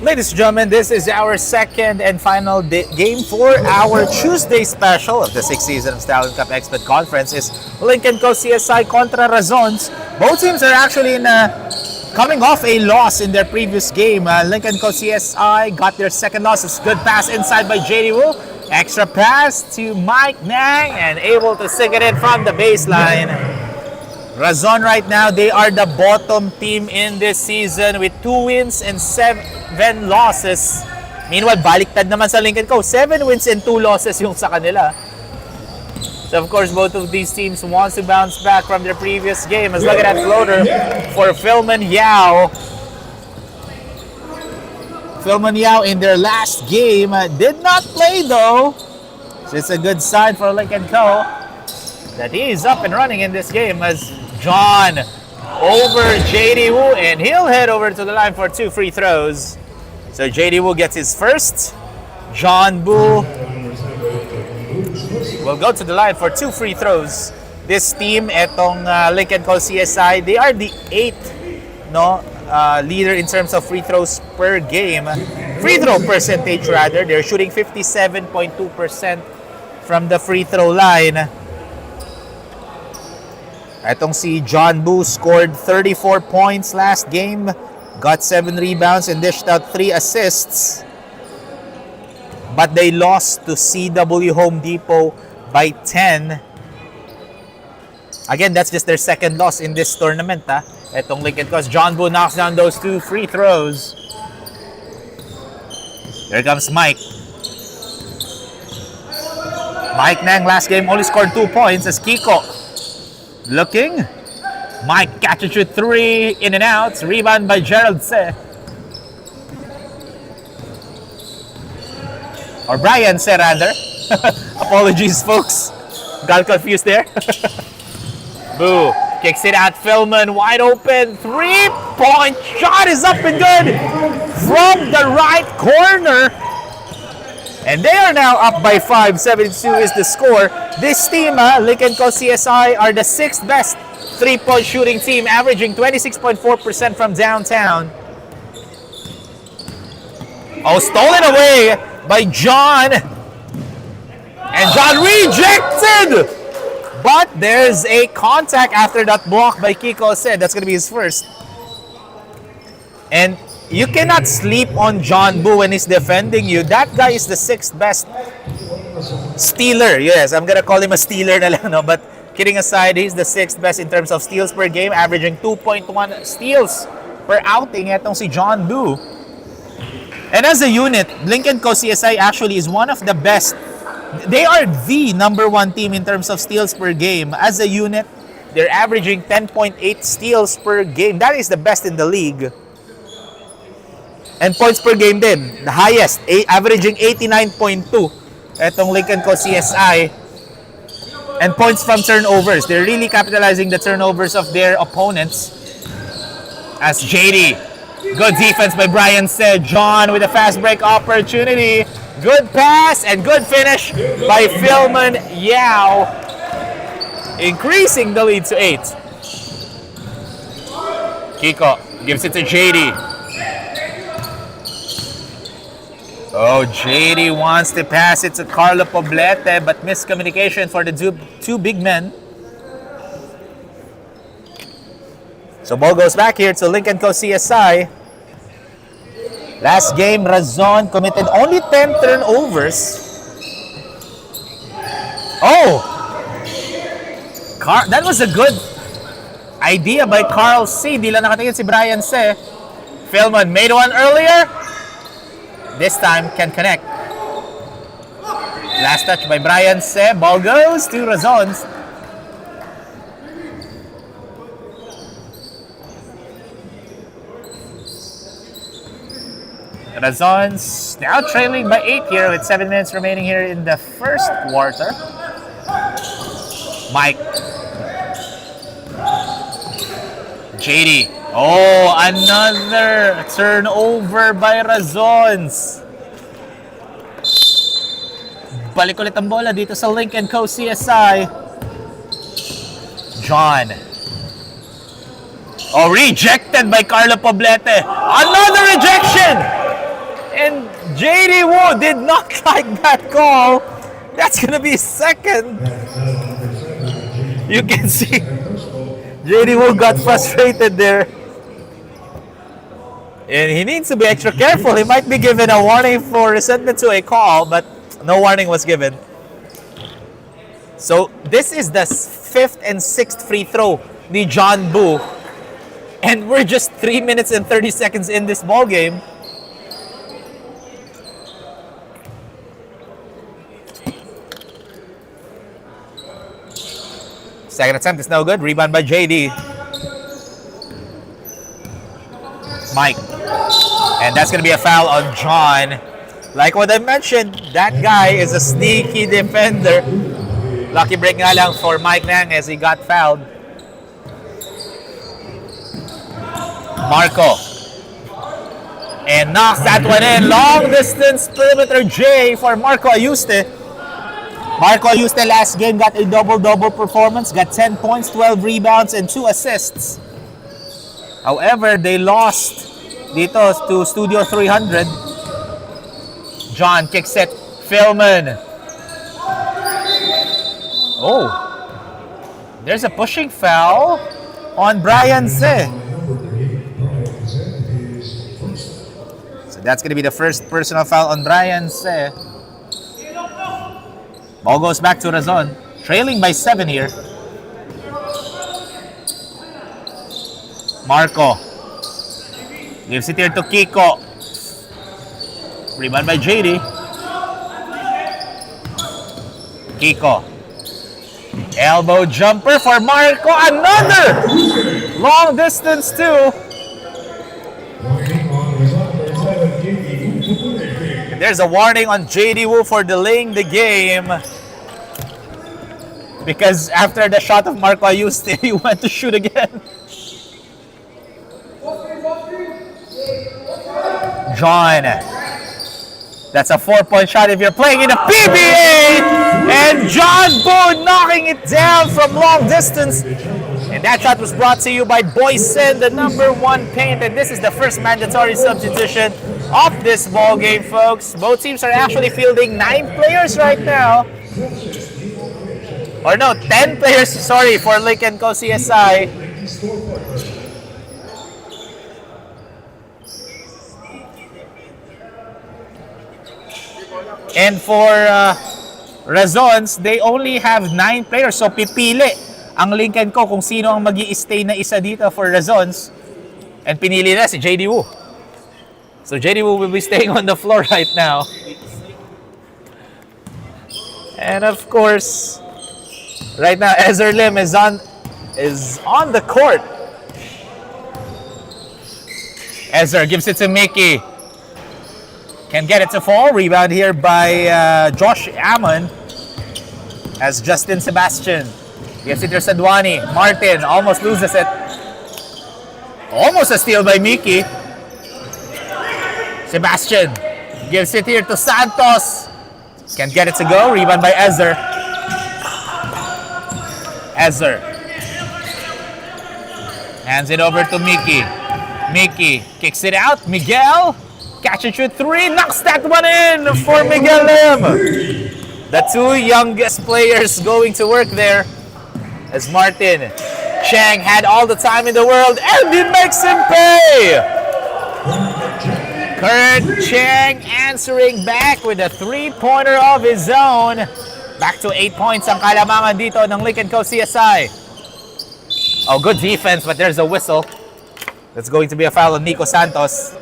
Ladies and gentlemen, this is our second and final game for our Tuesday special of the 6th season of Stallion Cup Expert Conference. Is Lynk & Co CSI contra Razons. Both teams are actually coming off a loss in their previous game. Lynk & Co CSI got their second loss. It's good pass inside by JD Wu. Extra pass to Mike Nang and able to sink it in from the baseline. Razon right now, they are the bottom team in this season with 2 wins and 7 losses. Meanwhile, baliktad naman sa Lynk & Co. 7 wins and 2 losses yung sa kanila. So of course, both of these teams want to bounce back from their previous game. Let's look at that floater for Philman Yao. Philman Yao in their last game did not play though. So it's a good sign for Lynk & Co. that he is up and running in this game as John over JD Wu, and he'll head over to the line for 2 free throws. So JD Wu gets his first. John Bu will go to the line for 2 free throws. This team, etong Lynk & Co CSI, they are the 8th leader in terms of free throws per game. Free throw percentage rather. They're shooting 57.2% from the free throw line. Etong si John Bu scored 34 points last game, got 7 rebounds and dished out 3 assists. But they lost to CW Home Depot by 10. Again, that's just their second loss in this tournament. Etong Lynk & Co. John Bu knocks down those 2 free throws. Here comes Mike. Mike Nang last game only scored 2 points as Kiko looking. Mike catches with 3 in and out. Rebound by Gerald Se. Or Brian Se rather. Apologies folks. Got confused there. Boo. Kicks it out. Philman wide open. 3-point shot is up and good from the right corner. And they are now up by 5. 72 is the score. This team, Lynk & Co CSI, are the 6th best 3-point shooting team, averaging 26.4% from downtown. Oh, stolen away by John. And John rejected! But there's a contact after that block by Kiko said. That's going to be his first. And you cannot sleep on John Bu when he's defending you. That guy is the 6th best stealer. Yes, I'm gonna call him a stealer na lang, no? But kidding aside, he's the 6th best in terms of steals per game, averaging 2.1 steals per outing. Etong si John Bu. And as a unit, Lynk & Co CSI actually is one of the best. They are the number 1 team in terms of steals per game. As a unit, they're averaging 10.8 steals per game. That is the best in the league. And points per game din, the highest, averaging 89.2. Etong Lynk & Co CSI. And points from turnovers. They're really capitalizing the turnovers of their opponents. As JD, good defense by Brian said. John with a fast break opportunity. Good pass and good finish by Philman Yao. Increasing the lead to 8. Kiko gives it to JD. Oh, JD wants to pass it to Carlo Poblete, but miscommunication for the two big men. So ball goes back here to Lynk & Co CSI. Last game, Razon committed only 10 turnovers. Oh! That was a good idea by Carl C. Di lang nakatingin si Brian Se. Philman made one earlier. This time can connect. Last touch by Brian Se. Ball goes to Razons. Razons now trailing by 8 here with 7 minutes remaining here in the first quarter. Mike. JD. Oh, another turnover by Razons. Balik ulit ang bola dito sa Lynk & Co CSI. John. Oh, rejected by Carlo Poblete. Another rejection And JD Wu did not like that call. That's gonna be second. You can see JD Wu got frustrated there. And he needs to be extra careful. He might be given a warning for resentment to a call, but no warning was given. So this is the 5th and 6th free throw ni John Boo. And we're just 3 minutes and 30 seconds in this ball game. Second attempt is no good. Rebound by JD. Mike. And that's going to be a foul on John. Like what I mentioned, that guy is a sneaky defender. Lucky break nga lang for Mike Nang as he got fouled. Marco. And knocks that one in. Long distance perimeter J for Marco Ayuste. Marco Ayuste last game got a double-double performance. Got 10 points, 12 rebounds, and 2 assists. However, they lost dito to Studio 300. John kicks it. Philman. Oh. There's a pushing foul on Brian Se. So that's going to be the first personal foul on Brian Se. Ball goes back to Razon. Trailing by 7 here. Marco. Gives it here to Kiko. Rebound by JD. Kiko. Elbow jumper for Marco. Another! Long distance too. There's a warning on JD Wu for delaying the game. Because after the shot of Marco Ayuste, he went to shoot again. John. That's a 4-point shot if you're playing in a PBA. And John Boo knocking it down from long distance. And that shot was brought to you by Boysen, the #1 paint. And this is the first mandatory substitution of this ball game, folks. Both teams are actually fielding 9 players right now. Or no, 10 players, sorry, for Lynk and Co CSI. And for Razons, they only have 9 players. So pipili ang Lynk and Co kung sino ang magi-stay na isa dito for Razons. And pinili na si JD Wu. So JD Wu will be staying on the floor right now. And of course, right now Ezer Lim is on the court. Ezer gives it to Mickey. Can get it to fall. Rebound here by Josh Ammon. As Justin Sebastian gives it to Sadwani. Martin almost loses it. Almost a steal by Mickey. Sebastian gives it here to Santos. Can't get it to go. Rebound by Ezer. Ezer hands it over to Mickey. Mickey kicks it out. Miguel. Catch and shoot 3. Knocks that one in for Miguel Lim. The 2 youngest players going to work there. As Martin Chang had all the time in the world. And he makes him pay. Kurt Chang answering back with a 3-pointer of his own. Back to 8 points ang kalamangan dito ng Lynk & Co CSI. Oh, good defense, but there's a whistle. That's going to be a foul on Nico Santos.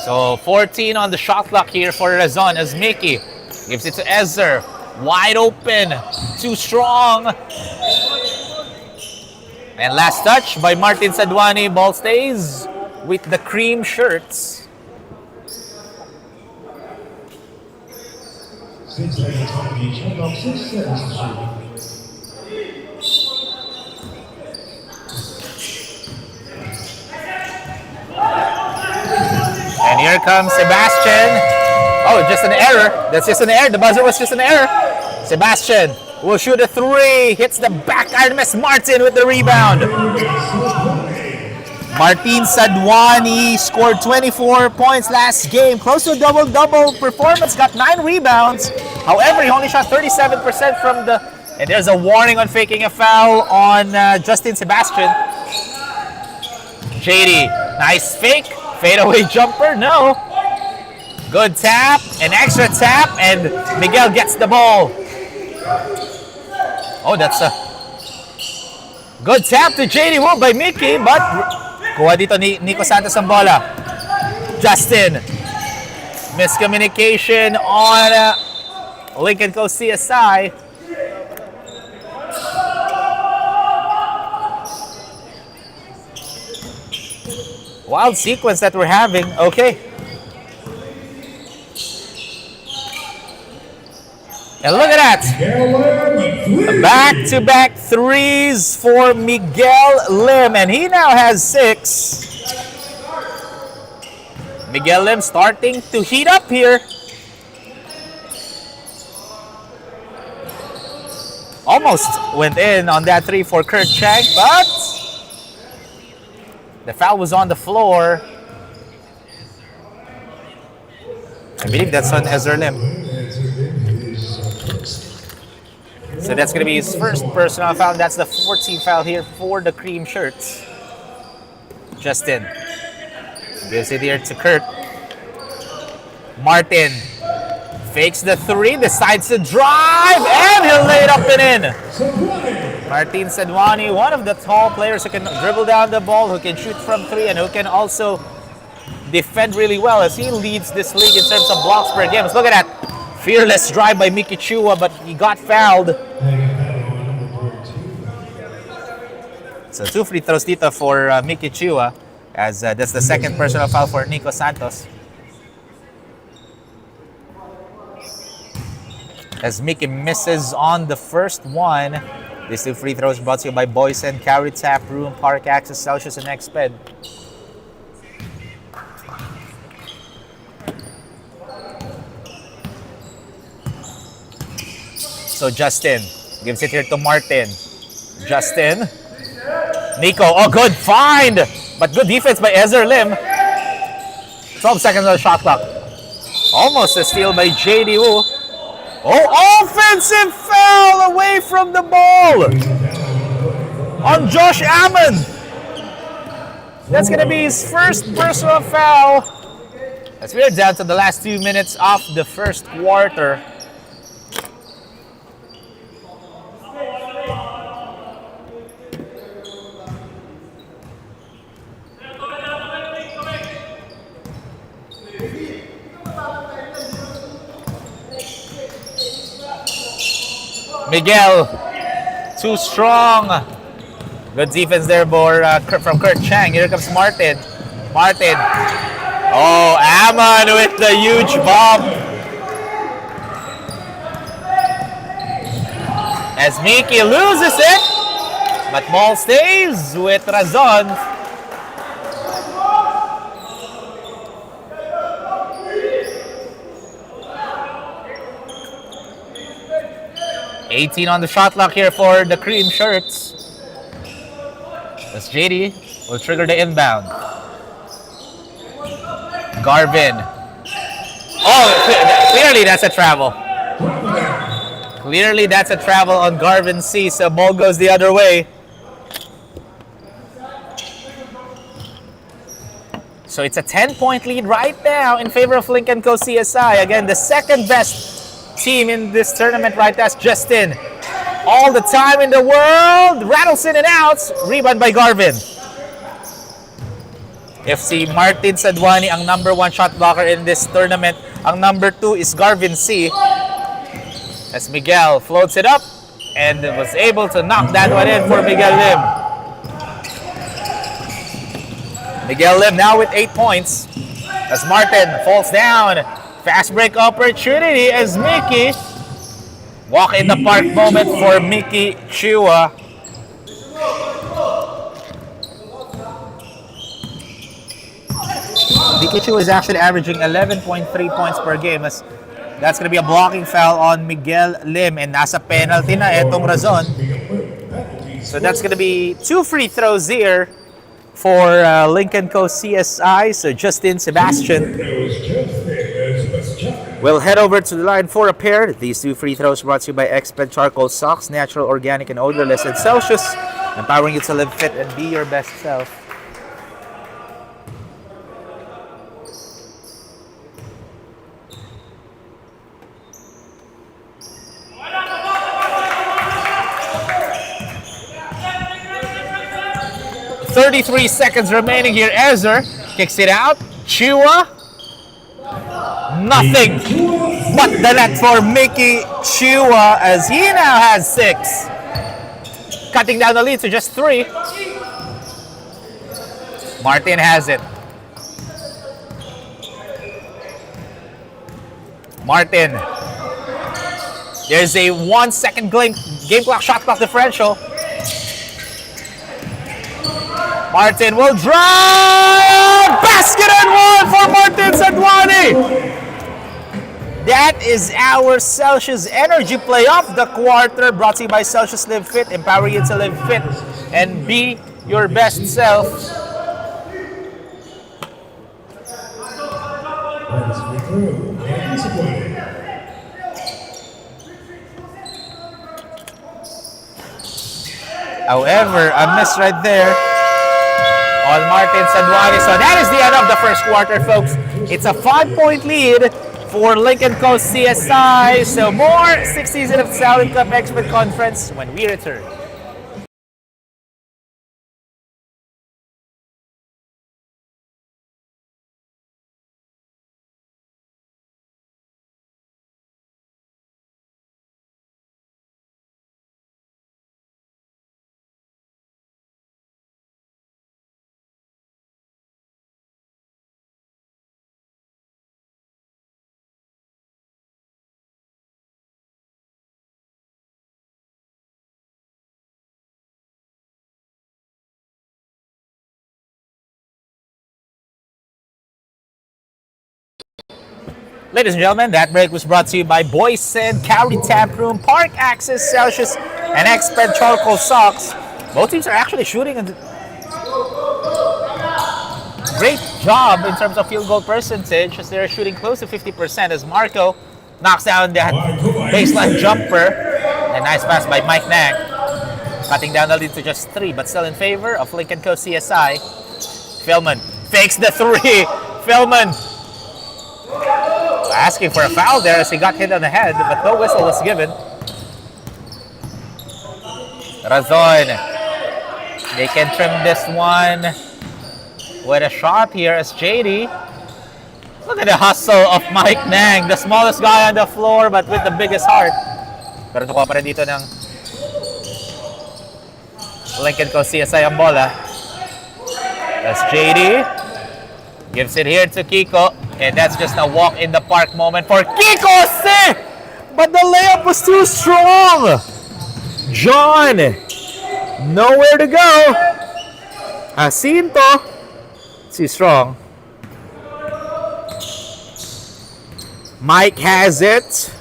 So 14 on the shot clock here for Razon as Mickey gives it to Ezer. Wide open, too strong. And last touch by Martin Sadwani. Ball stays with the cream shirts. And here comes Sebastian. Oh, just an error. That's just an error. The buzzer was just an error. Sebastian will shoot a three. Hits the back iron. Miss Martin with the rebound. Martin Sadwani scored 24 points last game. Close to a double-double performance. Got 9 rebounds. However, he only shot 37% from the... And there's a warning on faking a foul on Justin Sebastian. JD, nice fake. Fadeaway jumper. No. Good tap. An extra tap. And Miguel gets the ball. Oh, that's a good tap to JD Wu by Mickey, but kuha dito ni Nico Santos ang bola. Justin. Miscommunication on Lynk and Co. CSI. Wild sequence that we're having. Okay. And look at that. Back-to-back threes for Miguel Lim. And he now has 6. Miguel Lim starting to heat up here. Almost went in on that 3 for Kurt Chang, but the foul was on the floor. I believe that's on Ezra Lim. So that's going to be his first personal foul. That's the 14th foul here for the cream shirts. Justin gives it here to Kurt. Martin fakes the 3, decides to drive, and he'll lay it up and in. Martin Sadwani, one of the tall players who can dribble down the ball, who can shoot from 3, and who can also defend really well as he leads this league in terms of blocks per game. Look at that. Fearless drive by Miki Chua, but he got fouled. So 2 free throws dito for Miki Chua, as that's the second personal foul for Nico Santos. As Miki misses on the first one. These 2 free throws brought to you by Boysen, Carry Tap Room, Park Access, Celsius, and Xped. So Justin gives it here to Martin. Justin. Nico. Oh, good find. But good defense by Ezra Lim. 12 seconds on the shot clock. Almost a steal by JD Wu. Oh, offensive foul away from the ball on Josh Ammon. That's going to be his first personal foul. As we are down to the last 2 minutes of the first quarter. Miguel, too strong. Good defense there from Kurt Chang. Here comes Martin. Martin. Oh, Ammon with the huge bomb. As Miki loses it, but ball stays with Razon. $18 on the shot clock here for the cream shirts. As JD will trigger the inbound. Garvin. Oh, clearly that's a travel. Clearly that's a travel on Garvin C. So ball goes the other way. So it's a 10-point lead right now in favor of Lynk & Co. CSI. Again, the second best team in this tournament right. That's Justin. All the time in the world. Rattles in and out. Rebound by Garvin. FC Martin Sadwani ang number 1 shot blocker in this tournament. Ang number 2 is Garvin C. As Miguel floats it up and was able to knock that one in for Miguel Lim. Miguel Lim now with 8 points. As Martin falls down. Fast break opportunity as Mickey. Walk in the park moment for Miki Chua. Hindi ko Chua is actually averaging 11.3 points per game. That's going to be a blocking foul on Miguel Lim, and nasa penalty na etong Razon. So that's going to be 2 free throws here for Lynk & Co. CSI. So Justin Sebastian will head over to the line for a pair. These 2 free throws brought to you by Exped Charcoal Socks, natural, organic, and odorless, and Celsius, empowering you to live fit and be your best self. .33 seconds remaining here. Ezer kicks it out. Chua. Nothing but the net for Mickey Chua as he now has 6. Cutting down the lead to just 3. Martin has it. Martin. There's a 1 second game clock shot clock differential. Martin will drive! Basket and 1 for Martin Sadwani! That is our Celsius Energy Play of the quarter, brought to you by Celsius Live Fit, empowering you to live fit and be your best self. However, a miss right there on Martin Sadwani. So that is the end of the first quarter, folks. It's a 5-point lead for Lynk & Co. CSI. So more 6th season of Stallion Cup Expert Conference when we return. Ladies and gentlemen, that break was brought to you by Boysen, Cowrie Tap Room, Park Access, Celsius, and Exped Charcoal Socks. Both teams are actually shooting a great job in terms of field goal percentage, as they're shooting close to 50%, as Marco knocks down that baseline jumper. A nice pass by Mike Nang, cutting down the lead to just 3, but still in favor of Lynk & Co. CSI. Philman fakes the 3. Philman asking for a foul there as he got hit on the head, but no whistle was given. Razon, they can trim this one with a shot here as JD. Look at the hustle of Mike Nang, the smallest guy on the floor but with the biggest heart. Pero nakuha pa rin dito ng Lynk & Co. CSI ang bola. As JD gives it here to Kiko. And that's just a walk in the park moment for Kiko C! But the layup was too strong! John, nowhere to go. Jacinto, too strong. Mike has it.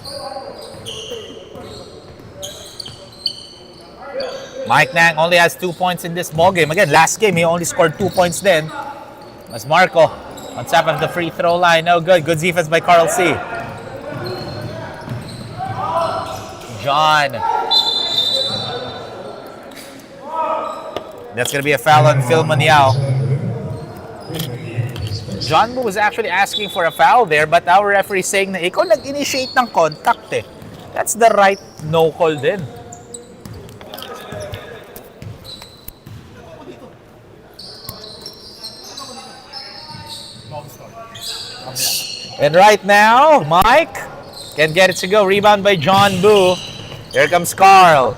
Mike Nang only has 2 points in this ball game. Again, last game he only scored 2 points then. As Marco on top of the free throw line. No good. Good defense by Carl C. John. That's going to be a foul on Phil Maniao. John Boo was actually asking for a foul there, but our referee saying na ikaw nag-initiate ng contact eh. That's the right no call din. And right now, Mike can get it to go. Rebound by John Boo. Here comes Carl.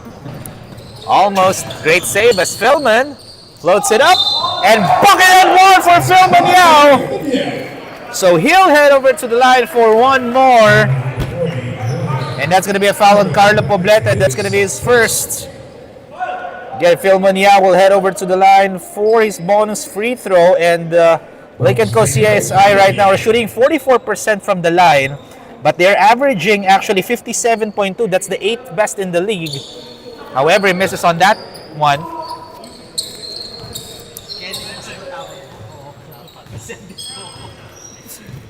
Almost great save as Philman floats it up. And bucket and 1 for Philman Yao. So he'll head over to the line for one more. And that's going to be a foul on Carlo Poblete. And that's going to be his first. Again, Philman Yao will head over to the line for his bonus free throw. And Lynk and Co CSI right now are shooting 44% from the line, but they're averaging actually 57.2. That's the 8th best in the league. However, he misses on that one.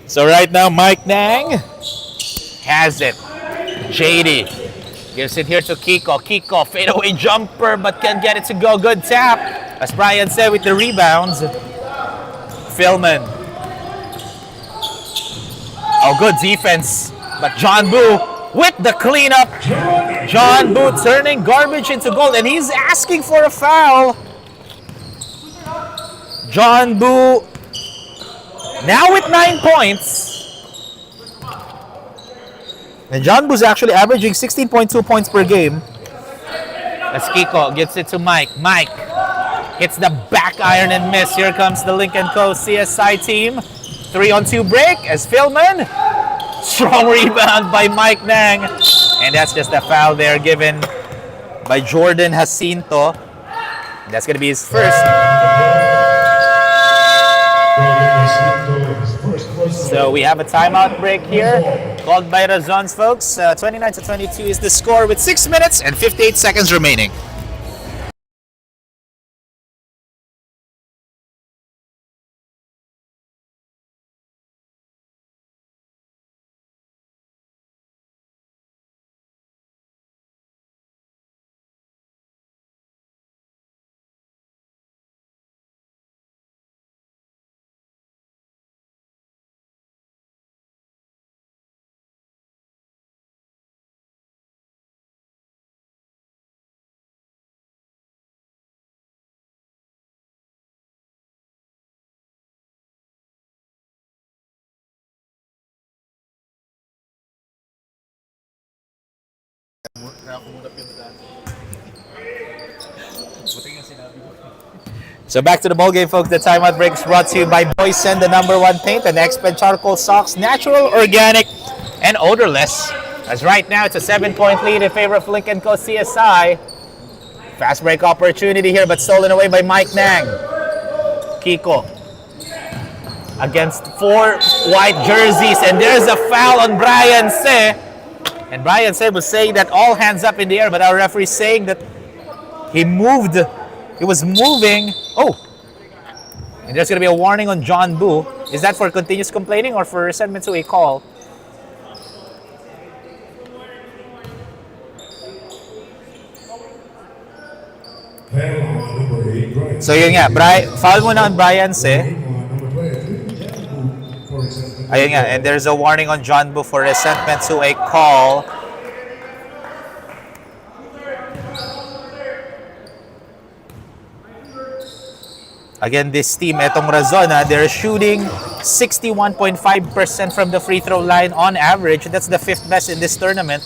So right now, Mike Nang has it. JD gives it here to Kiko. Kiko, fadeaway jumper, but can't get it to go. Good tap. As Brian said with the rebounds. Philman. Oh, good defense. But John Boo with the cleanup. John Boo turning garbage into gold, and he's asking for a foul. John Boo now with 9 points. And John Boo's actually averaging 16.2 points per game. As Kiko gets it to Mike. Mike hits the back iron and miss. Here comes the Lynk & Co CSI team. 3-on-2 break as Philman. Strong rebound by Mike Nang. And that's just a foul there given by Jordan Jacinto. That's going to be his first. So we have a timeout break here called by Razon's folks. 29-22 is the score with 6 minutes and 58 seconds remaining. So back to the ball game, folks. The timeout break is brought to you by Boysen, the #1 paint, and X-Pen charcoal socks, natural, organic, and odorless. As right now, it's a 7-point lead in favor of Lynk & Co CSI. Fast break opportunity here, but stolen away by Mike Nang. Kiko against 4 white jerseys, and there's a foul on Brian Se. And Brian Se was saying that all hands up in the air, but our referee is saying that he moved. He was moving. Oh, and there's going to be a warning on John Boo. Is that for continuous complaining or for resentment to a call? So yun nga, foul muna on Brian Se. Ayun nga, and there's a warning on John Boo for resentment to a call. Again, this team, etong Razon, they're shooting 61.5% from the free throw line on average. That's the 5th best in this tournament.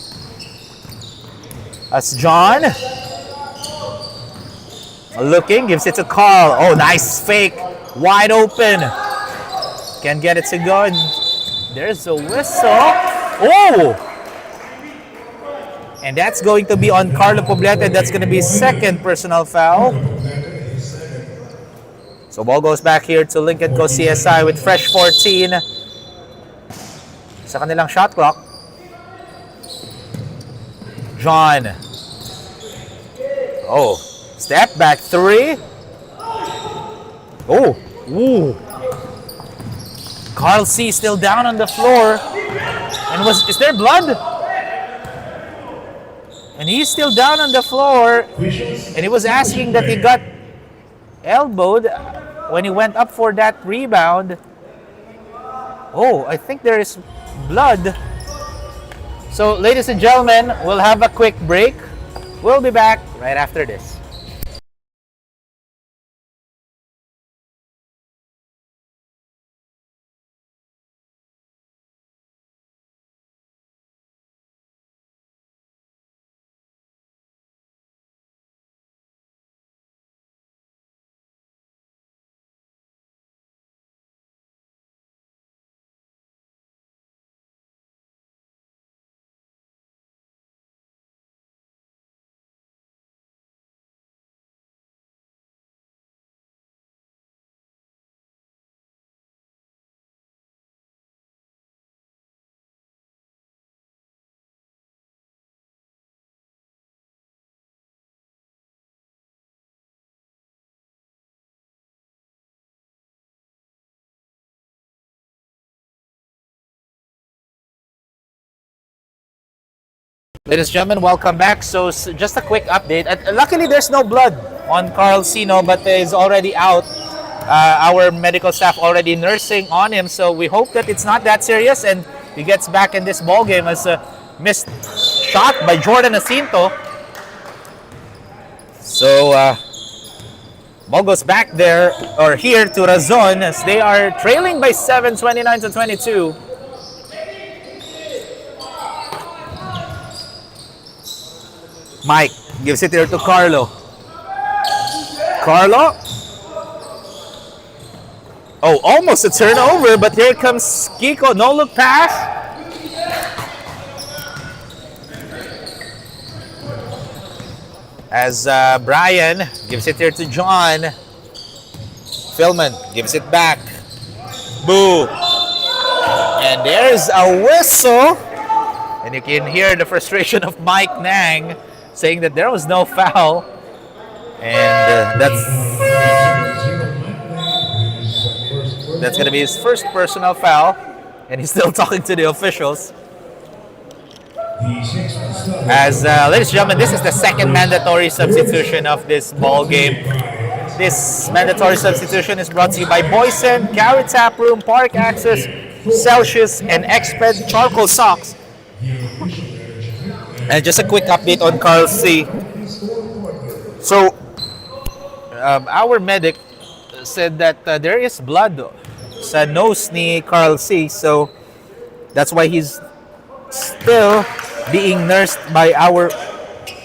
As John looking, gives it to Carl. Oh, nice fake. Wide open. Can't get it to go. There's a whistle. Oh! And that's going to be on Carlo Poblete. That's going to be 2nd personal foul. So ball goes back here to Lynk & Co CSI with fresh 14 sa kanilang shot clock. John. Oh, step back 3. Oh, ooh. Carl C still down on the floor. And is there blood? And he's still down on the floor. And he was asking that he got elbowed when he went up for that rebound. Oh, I think there is blood. So, ladies and gentlemen, we'll have a quick break. We'll be back right after this. Ladies and gentlemen, welcome back. So just a quick update. Luckily, there's no blood on Carl Sino, but he's already out. Our medical staff already nursing on him, so we hope that it's not that serious and he gets back in this ball game as a missed shot by Jordan Jacinto. So ball goes back there or here to Razon as they are trailing by 7, 29-22. Mike gives it here to Carlo. Carlo. Oh, almost a turnover, but here comes Kiko. No look pass. As Brian gives it here to John. Philman gives it back. Boo. And there's a whistle. And you can hear the frustration of Mike Nang saying that there was no foul. And that's going to be his first personal foul. And he's still talking to the officials. As, ladies and gentlemen, this is the second mandatory substitution of this ball game. This mandatory substitution is brought to you by Boysen, Gary Tap Room, Park Access, Celsius, and Exped Charcoal Socks. And just a quick update on Carl C. So, our medic said that there is blood sa nose ni Carl C. So, that's why he's still being nursed by our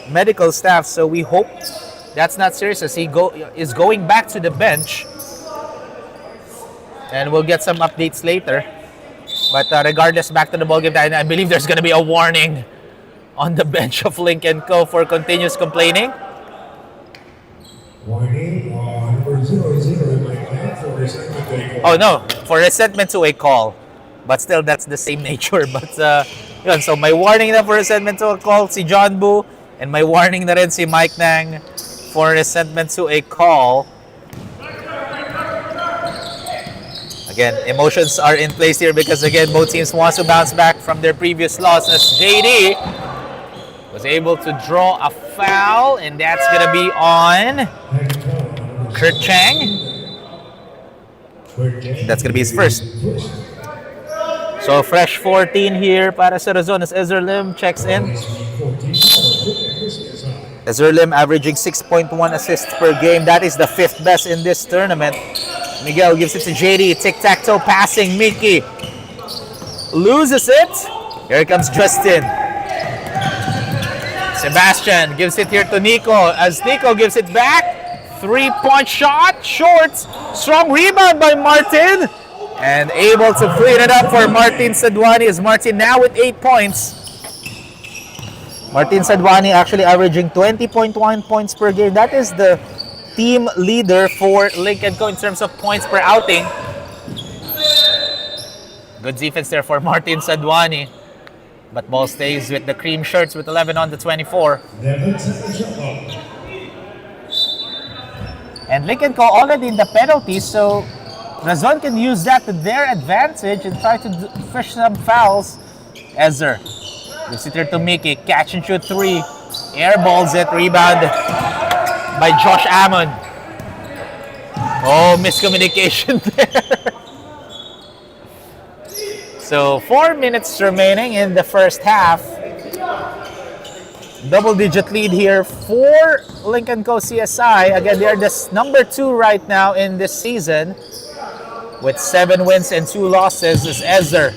medical staff. So, we hope that's not serious as he is going back to the bench. And we'll get some updates later. But regardless, back to the ballgame. I believe there's going to be a warning on the bench of Lynk & Co. for continuous complaining. Warning on number 00 for resentment. Oh no, for resentment to a call. But still, that's the same nature. But yun, so may warning na for resentment to a call si John Boo. And may warning na rin si Mike Nang for resentment to a call. Again, emotions are in place here because again, both teams want to bounce back from their previous loss as JD was able to draw a foul, and that's going to be on Kurt Chang. That's going to be his first. So, fresh 14 here para sa Razon as Ezra Lim checks in. Ezra Lim averaging 6.1 assists per game. That is the 5th best in this tournament. Miguel gives it to JD. Tic-tac-toe passing. Mickey loses it. Here comes Justin. Sebastian gives it here to Nico. As Nico gives it back. 3-point shot. Short. Strong rebound by Martin. And able to clean it up for Martin Sadwani. As Martin now with 8 points. Martin Sadwani actually averaging 20.1 points per game. That is the team leader for Lynk & Co. in terms of points per outing. Good defense there for Martin Sadwani. But ball stays with the cream shirts with 11 on the 24. And Lynk & Co. already in the penalties, so Razon can use that to their advantage and try to fish some fouls. Ezer gives it here to Mickey. Catch and shoot 3. Airballs it. Rebound by Josh Ammon. Oh, miscommunication there. So 4 minutes remaining in the first half. Double-digit lead here for Lynk & Co. CSI. Again, they are the number 2 right now in this season with 7 wins and 2 losses. Is Ezer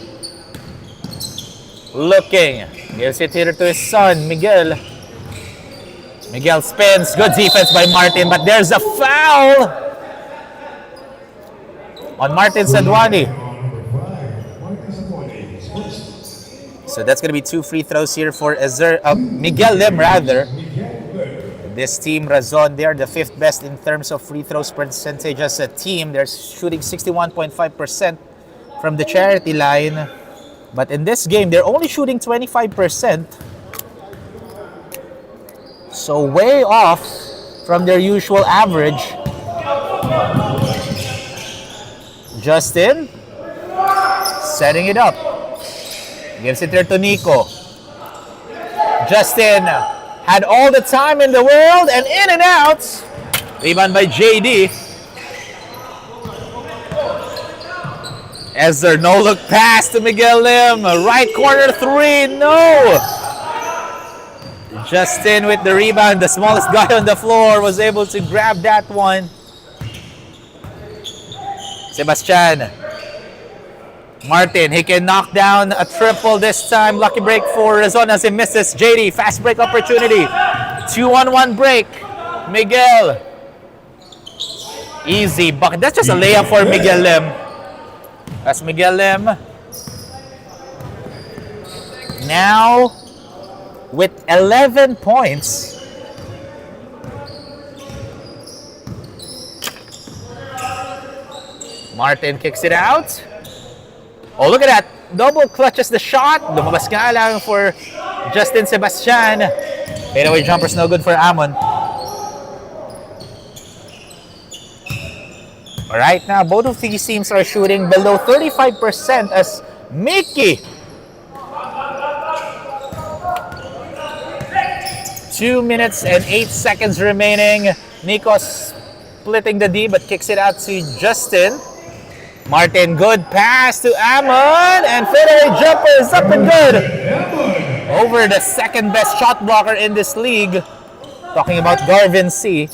looking. Gives it here to his son, Miguel. Miguel spins. Good defense by Martin, but there's a foul on Martin Sadwani. So that's going to be 2 free throws here for Miguel Lim rather. This team, Razon, they are the 5th best in terms of free throws percentage as a team. They're shooting 61.5% from the charity line. But in this game, they're only shooting 25%. So way off from their usual average. Justin setting it up. Gives it there to Nico. Justin had all the time in the world and in and out. Rebound by JD. Ezra, no look pass to Miguel Lim. Right corner three, no. Justin with the rebound, the smallest guy on the floor, was able to grab that one. Sebastian. Martin, he can knock down a triple this time. Lucky break for Razon as he misses. JD, fast break opportunity. 2-on-1 break. Miguel. Easy bucket. That's just a layup for Miguel Lim. That's Miguel Lim. Now, with 11 points. Martin kicks it out. Oh, look at that. Double clutches the shot. Lumabas nga lang for Justin Sebastian. Fadeaway jumper's no good for Amon. Right now, both of these teams are shooting below 35% as Mickey. 2 minutes and 8 seconds remaining. Nico's splitting the D but kicks it out to Justin. Martin, good pass to Amon, and fadeaway jumper is up and good. Over the second best shot blocker in this league. Talking about Garvin C.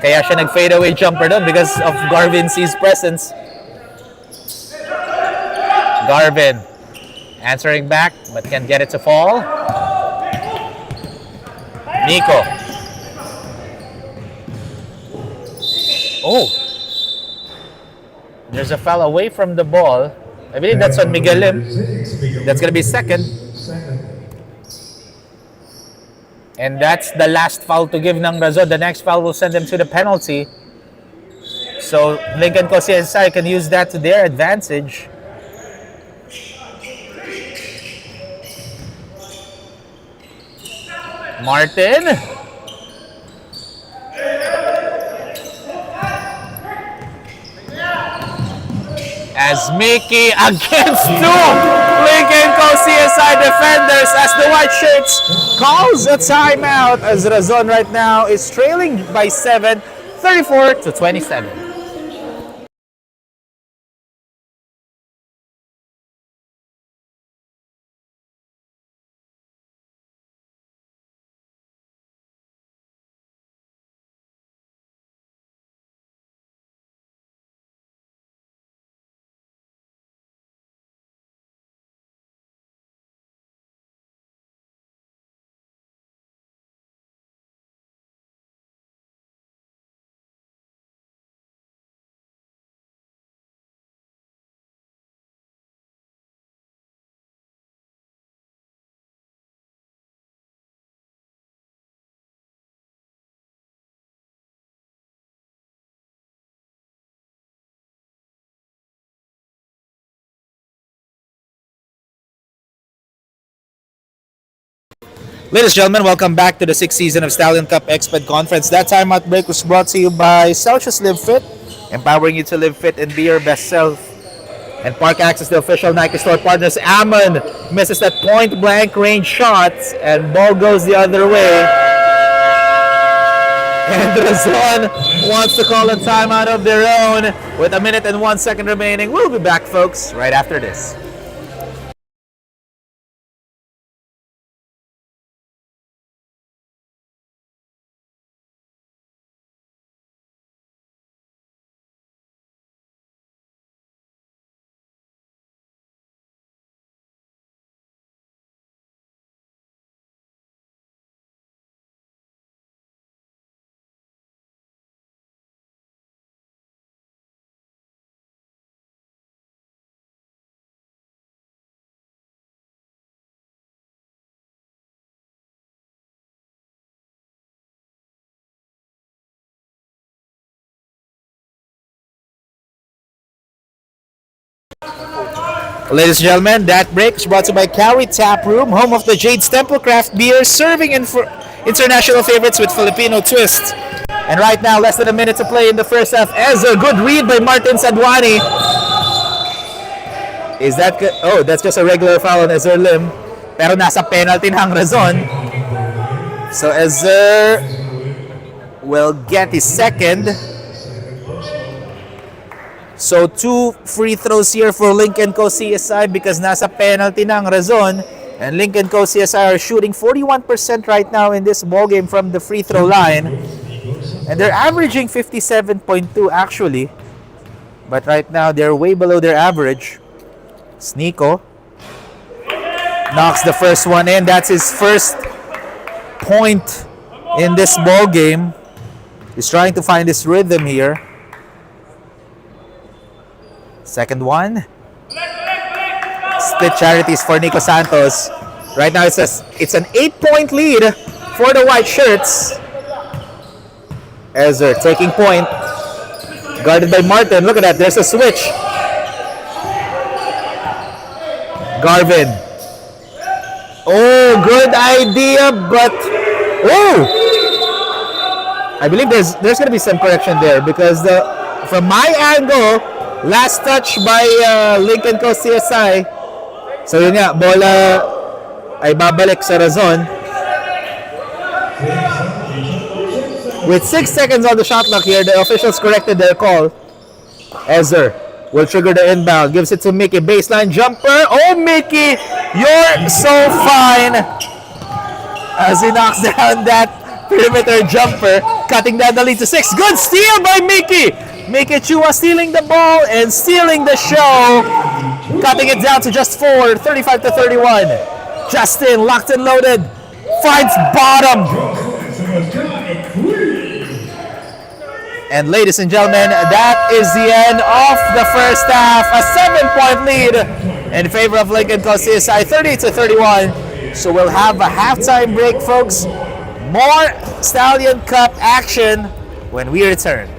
Kaya siya nag-fadeaway jumper doon because of Garvin C's presence. Garvin answering back but can't get it to fall. Nico. Oh. There's a foul away from the ball. I believe that's on Miguel Lim. That's going to be second. And that's the last foul to give ng Razon. The next foul will send them to the penalty. So Lynk and CSI can use that to their advantage. Martin. As Mickey against two Lynk and CSI defenders as the white shirts calls a timeout as Razon right now is trailing by 7, 34-27. Ladies and gentlemen, welcome back to the 6th season of Stallion Cup Exped Conference. That timeout break was brought to you by Celsius Live Fit, empowering you to live fit and be your best self. And Park Access, the official Nike store partners. Amon misses that point-blank range shot, and ball goes the other way. And Razon wants to call a timeout of their own with 1 minute and 1 second remaining. We'll be back, folks, right after this. Ladies and gentlemen, that break is brought to you by Cali Tap Room, home of the Jade's Temple Craft Beer, serving international favorites with Filipino twist. And right now, less than a minute to play in the first half. As a good read by Martin Sadwani. Is that good? Oh, that's just a regular foul on Ezra Lim. Pero nasa penalty na ang Razon. So Ezer will get his second. So 2 free throws here for Lynk & Co. CSI because nasa penalty na ang Razon. And Lynk & Co. CSI are shooting 41% right now in this ball game from the free throw line. And they're averaging 57.2 actually. But right now they're way below their average. Sneeko knocks the first one in. That's his first point in this ball game. He's trying to find his rhythm here. Second one. Split charities for Nico Santos. Right now it's an 8-point lead for the white shirts. Ezer taking point. Guarded by Martin. Look at that. There's a switch. Garvin. Oh, good idea, but oh, I believe there's going to be some correction there because from my angle, last touch by Lynk & Co. CSI. So yun nga, bola ay babalik sa Razon. With 6 seconds on the shot clock here, the officials corrected their call. Ezer will trigger the inbound, gives it to Mickey, baseline jumper. Oh, Mickey, you're so fine. As he knocks down that perimeter jumper, cutting down the lead to 6. Good steal by Mickey. Mickey Chua stealing the ball and stealing the show. Cutting it down to just 4, 35-31. Justin, locked and loaded, finds bottom. And ladies and gentlemen, that is the end of the first half. A 7-point lead in favor of Lynk & Co. CSI, 30-31. So we'll have a halftime break, folks. More Stallion Cup action when we return.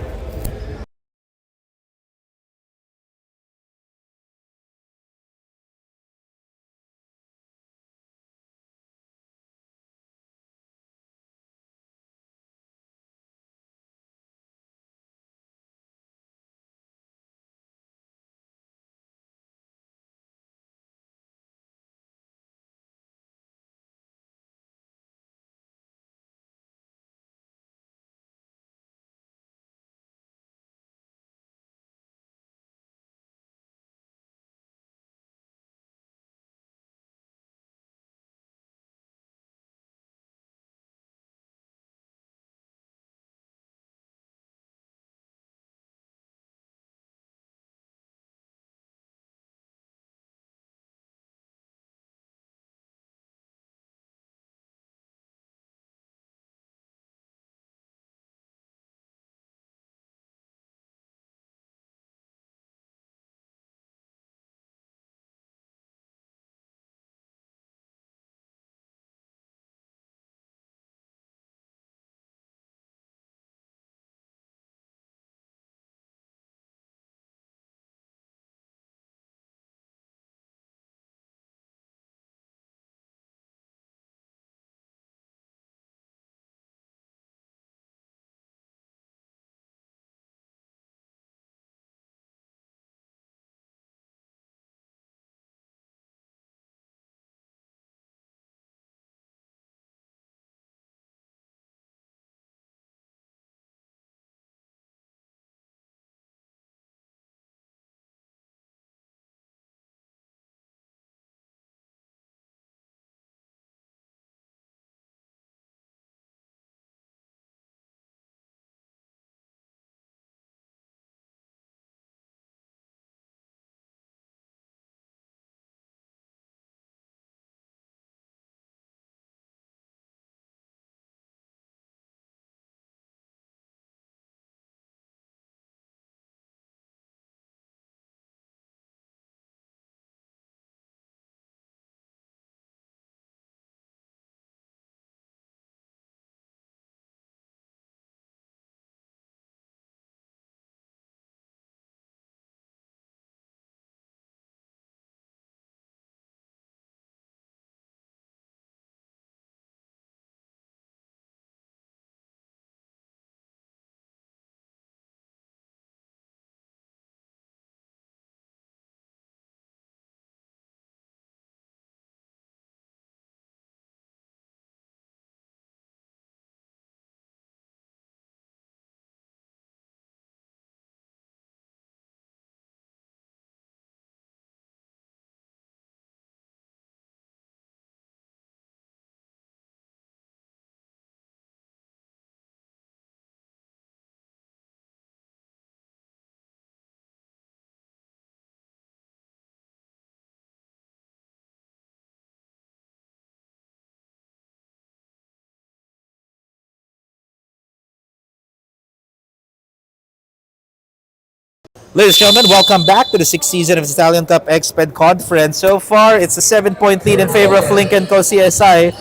Ladies and gentlemen, welcome back to the 6th season of the Stallion Cup Exped Conference. So far, it's a 7-point lead in favor of Lynk and Co CSI.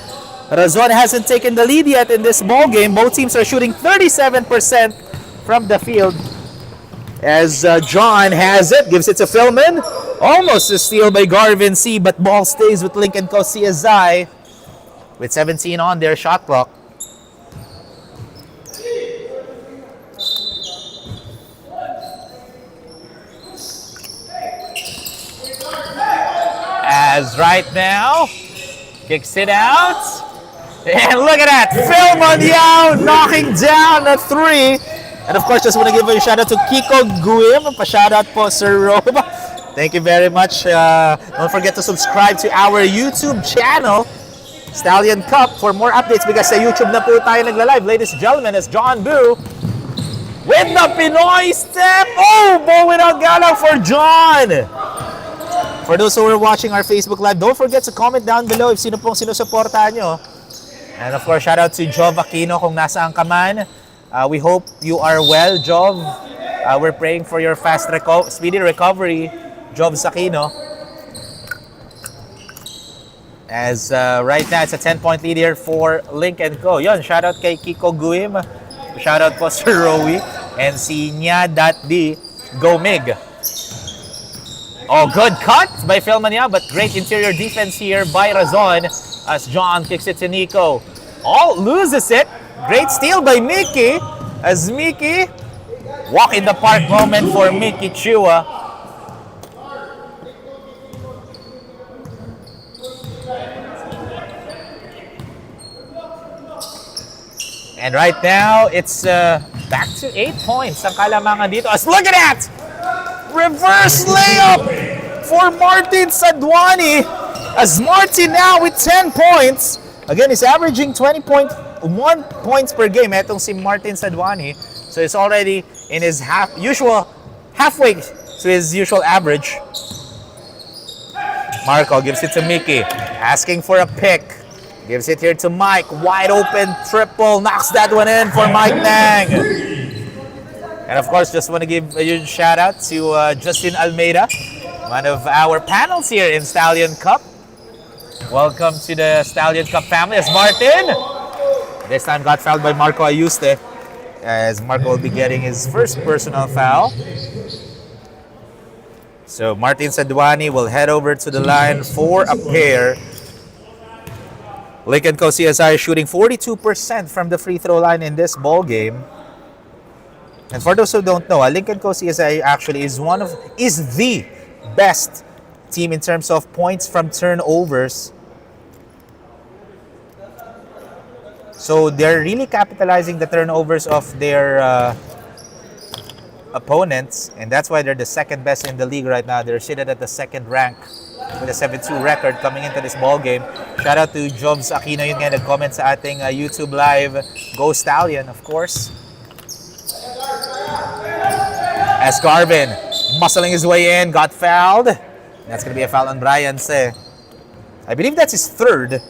Razon hasn't taken the lead yet in this ball game. Both teams are shooting 37% from the field. As John has it, gives it to Philman. Almost a steal by Garvin C, but ball stays with Lynk and Co CSI with 17 on their shot clock. As right now, kicks it out. And look at that, Philman Yao knocking down a 3. And of course, just want to give a shout out to Kiko Guim. Pa-shout out po, Sir Rob. Thank you very much. Don't forget to subscribe to our YouTube channel, Stallion Cup, for more updates because sa YouTube na po tayo nagla-live. Ladies and gentlemen, it's John Boo with the Pinoy step. Oh, bow without galaw for John. For those who are watching our Facebook Live, don't forget to comment down below if sino pong sinusuportahan nyo. And of course, shout out to Jov Aquino kung nasaan ka man. We hope you are well, Jov. We're praying for your speedy recovery, Jov Aquino. As right now, it's a 10-point lead here for Lynk and Co. Yun, shout out kay Kiko Guim. Shout out po Sir Rowie. And si Nya.D. Gomig. Oh, good cut by Philmania, but great interior defense here by Razon as John kicks it to Nico. Oh, loses it. Great steal by Mickey as Mickey. Walk in the park moment for Mickey Chua. And right now, it's back to 8 points ang kalamangan dito. As look at that! Reverse layup for Martin Sadwani as Martin now with 10 points. Again, he's averaging 20.1 points per game. Etong si Martin Sadwani. So he's already in his halfway to his usual average. Marco gives it to Mickey, asking for a pick. Gives it here to Mike. Wide open triple. Knocks that one in for Mike Nang. And of course, just want to give a huge shout out to Justin Almeida, one of our panels here in Stallion Cup. Welcome to the Stallion Cup family as Martin. This time got fouled by Marco Ayuste, as Marco will be getting his first personal foul. So Martin Sadwani will head over to the line for a pair. Lynk and Co CSI shooting 42% from the free throw line in this ball game. And for those who don't know, Lynk and Co CSI actually is the best team in terms of points from turnovers. So they're really capitalizing the turnovers of their opponents, and that's why they're the second best in the league right now. They're seated at the second rank with a 7-2 record coming into this ball game. Shout out to Jobs Aquino, yun nga nag-comment sa ating YouTube live. Go Stallion, of course. As Garvin muscling his way in, got fouled. That's going to be a foul on Brian Se. I believe that's his third.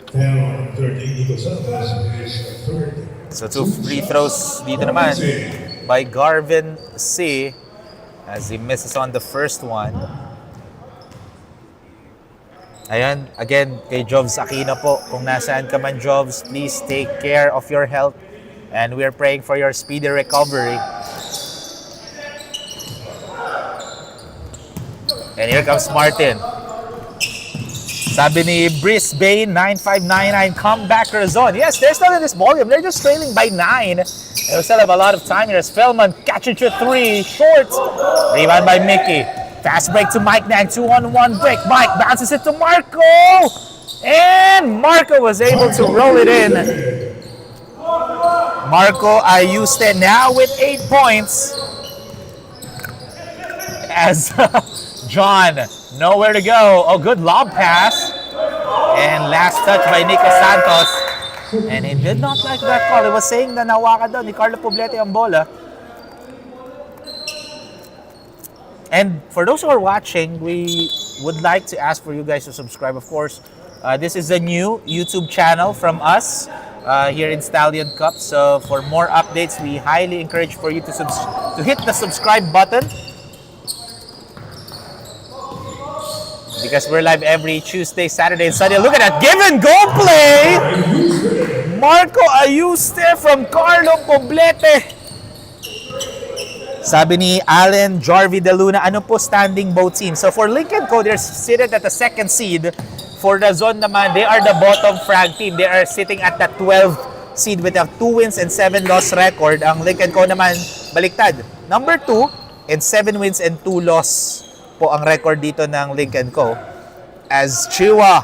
Foul 13, Nico Santos is third. So 2 free throws dito naman by Garvin C as he misses on the first one. Ayan, again, kay Jobs Aquino po. Kung nasaan ka man, Jobs, please take care of your health. And we're praying for your speedy recovery. And here comes Martin. Sabi ni Brisbane 9599, comeback Razon. Yes, they're still in this ballgame. They're just trailing by 9. And we still have a lot of time here as Philman catching to 3, short. Rebound by Mickey. Fast break to Mike Nang, 2-on-1 break. Mike bounces it to Marco. And Marco was able to roll it in. Marco Ayuste now with 8 points. As John, nowhere to go. Oh, good lob pass. And last touch by Nico Santos. And he did not like that call. He was saying na nawakan daw ni Carlo Poblete ang bola. And for those who are watching, we would like to ask for you guys to subscribe, of course. This is a new YouTube channel from us. here in Stallion Cup. So for more updates, we highly encourage for you to hit the subscribe button, because we're live every Tuesday, Saturday, and Sunday. Look at that give and go play! Marco Ayuste from Carlo Poblete. Sabi ni Allen Jarvi De Luna, ano po standing both teams? So for Lynk & Co, they're seated at the second seed. For Razon naman, they are the bottom frag team. They are sitting at the 12th seed with a 2 wins and 7 loss record. Ang Lynk & Co naman, baliktad. Number 2 and 7 wins and 2 loss po ang record dito ng Lynk & Co. As Chua,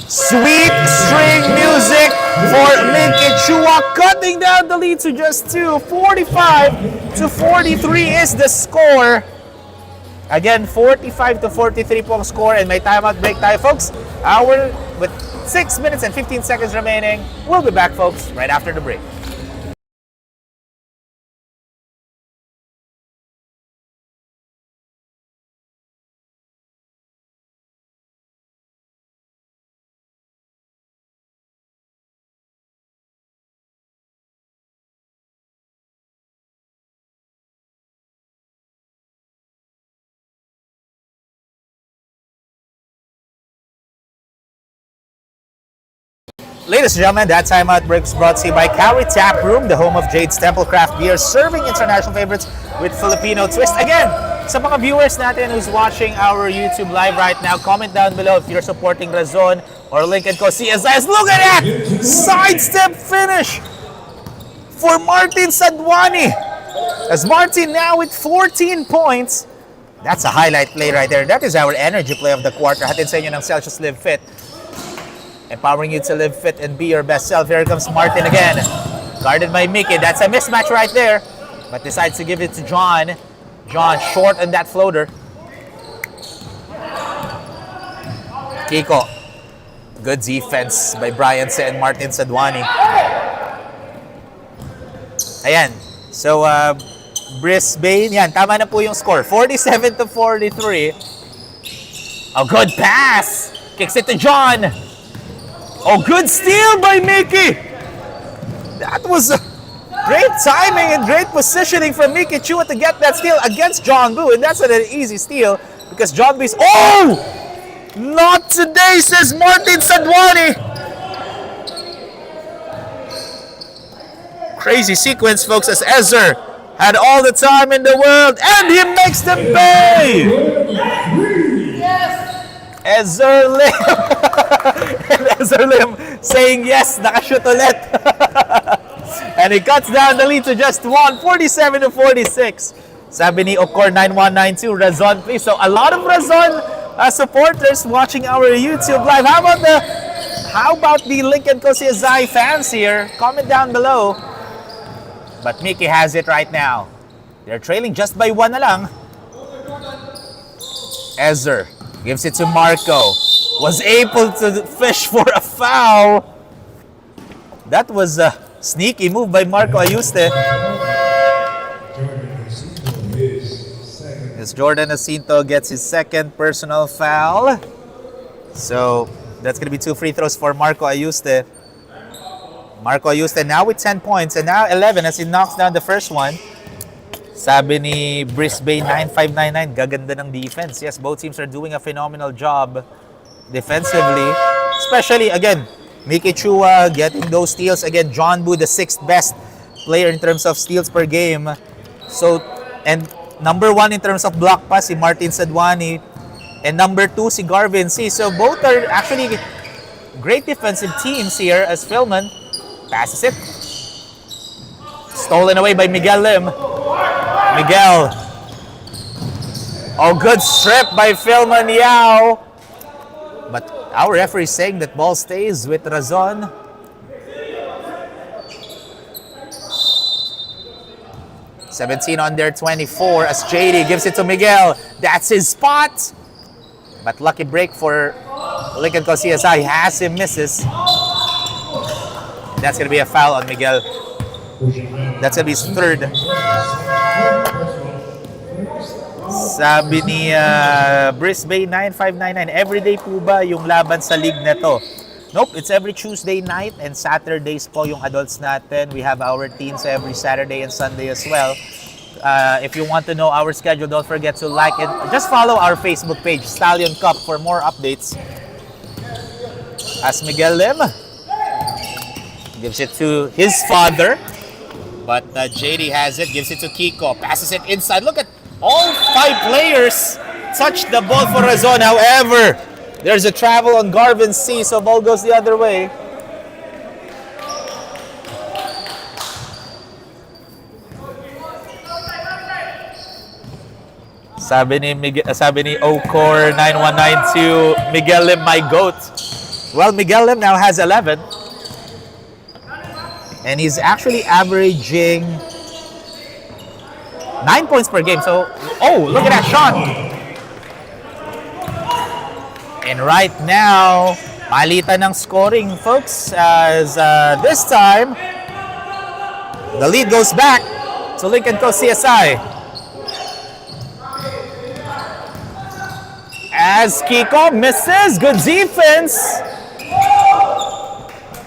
sweet string music for Lynk & Chua, cutting down the lead to just 2. 45-43 is the score. Again, 45-43 po ang score, and may timeout break tayo, folks. Hour with 6 minutes and 15 seconds remaining. We'll be back, folks, right after the break. Ladies and gentlemen, that timeout break is brought to you by Cowrie Tap Room, the home of Jade's Temple Craft Beer, serving international favorites with Filipino twist. Again, sa mga viewers natin who's watching our YouTube live right now, comment down below if you're supporting Razon or Lynk & Co. CSIS. Look at that! Sidestep finish for Martin Sadwani. As Martin now with 14 points. That's a highlight play right there. That is our energy play of the quarter. Hatid sa inyo ng Celsius Live Fit, empowering you to live fit and be your best self. Here comes Martin again. Guarded by Mickey. That's a mismatch right there. But decides to give it to John. John short on that floater. Kiko. Good defense by Brian Se and Martin Sadwani. Ayan. So, Brisbane. Yan, tama na po yung score. 47-43. A good pass. Kicks it to John. Oh, good steal by Mickey! That was great timing and great positioning from Mickey Chua to get that steal against John Boo. And that's not an easy steal because John Boo's... Oh! Not today, says Martin Sadwani. Crazy sequence, folks, as Ezer had all the time in the world and he makes them pay! Ezer Lim. And Ezer Lim saying yes, nakashoot ulit. And he cuts down the lead to just 1, 47-46. Sabi ni Okor 9192, Razon please. So a lot of Razon supporters watching our YouTube live. How about the Lynk & Co CSI fans here? Comment down below. But Mickey has it right now. They're trailing just by 1 na lang. Ezer gives it to Marco. Was able to fish for a foul. That was a sneaky move by Marco Ayuste. As Jordan Jacinto gets his second personal foul. So that's going to be 2 free throws for Marco Ayuste. Marco Ayuste now with 10 points and now 11 as he knocks down the first one. Sabi ni Brisbane 9599, gaganda ng defense. Yes, both teams are doing a phenomenal job defensively. Especially, again, Mickey Chua getting those steals. Again, John Boo, the 6th best player in terms of steals per game. So, and number 1 in terms of block pass, si Martin Sadwani. And number 2, si Garvin C. So, both are actually great defensive teams here as Philman passes it. Stolen away by Miguel Lim. Miguel. Oh, good strip by Philman Yao. But our referee is saying that ball stays with Razon. (17 on their 24 as JD gives it to Miguel. That's his spot. But lucky break for Lynk & Co CSI. He has him, misses. That's going to be a foul on Miguel. That's going to be his 3rd. Sabi ni Brisbane 9599, everyday po ba yung laban sa league na to? Nope, it's every Tuesday night and Saturdays po yung adults natin. We have our teens every Saturday and Sunday as well. If you want to know our schedule, don't forget to like it. Just follow our Facebook page, Stallion Cup, for more updates. As Miguel Lim gives it to his father, but JD has it, gives it to Kiko, passes it inside. Look at all 5 players touch the ball for Razon. However, there's a travel on Garvin C, so ball goes the other way. Sabi ni Ocor 9192, Miguel Lim, my GOAT. Well, Miguel Lim now has 11. And he's actually averaging 9 points per game. So, oh, look at that shot. And right now, palitan ng scoring, folks, as this time, the lead goes back to Lynk & Co. CSI. As Kiko misses, good defense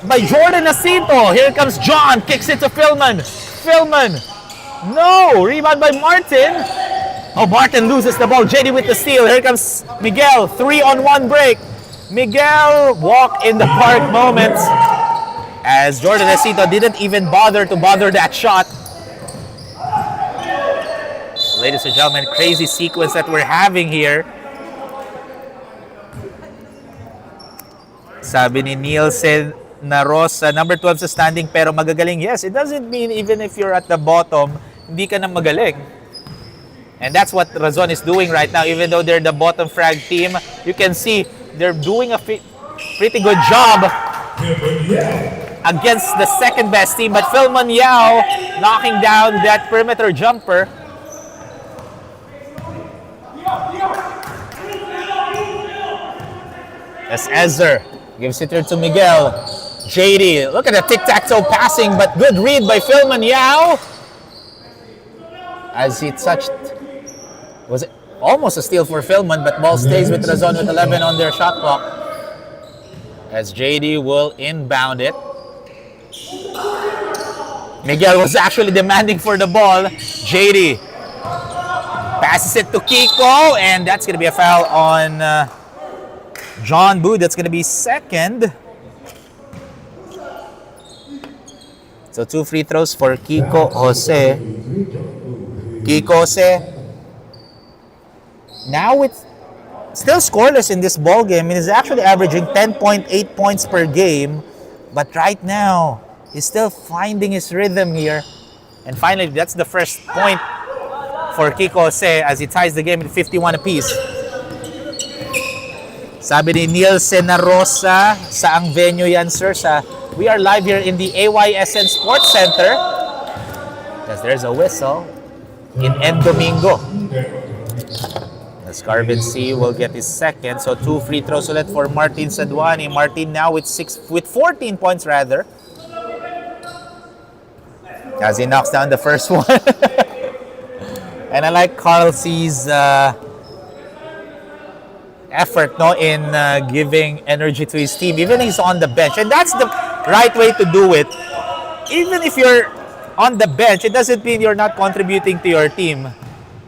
by Jordan Acito. Here comes John, kicks it to Philman. Philman, no, rebound by Martin. Oh, Martin loses the ball. JD with the steal. Here comes Miguel, 3-on-1 break. Miguel, walk in the park moment, as Jordan Acito didn't even bother that shot. Ladies and gentlemen, crazy sequence that we're having here. Sabi ni Nielsen na Rosa, number 12 sa standing pero magagaling. Yes, it doesn't mean even if you're at the bottom, hindi ka na magaling. And that's what Razon is doing right now. Even though they're the bottom frag team, you can see they're doing a pretty good job against the second best team. But Philman Yao knocking down that perimeter jumper. As Ezer gives it to Miguel. JD, look at the tic-tac-toe passing, but good read by Philman Yao. As he touched, was it almost a steal for Philman, but ball stays with Razon with 11 on their shot clock. As JD will inbound it. Miguel was actually demanding for the ball. JD passes it to Kiko, and that's going to be a foul on John Boo. That's going to be second. So 2 free throws for Kiko Jose. Kiko Jose, now it's still scoreless in this ball game. He's actually averaging 10.8 points per game. But right now, he's still finding his rhythm here. And finally, that's the first point for Kiko Jose as he ties the game at 51 apiece. Sabi ni Nielsen na Rosa, saang venue yan, sir? We are live here in the AYSN Sports Center. Because there's a whistle in N. Domingo. As Garvin C will get his second. So 2 free throws ulit for Martin Saduani. Martin now with 14 points rather. As he knocks down the first one. And I like Carl C's effort in giving energy to his team, even he's on the bench. And that's the right way to do it. Even if you're on the bench, it doesn't mean you're not contributing to your team.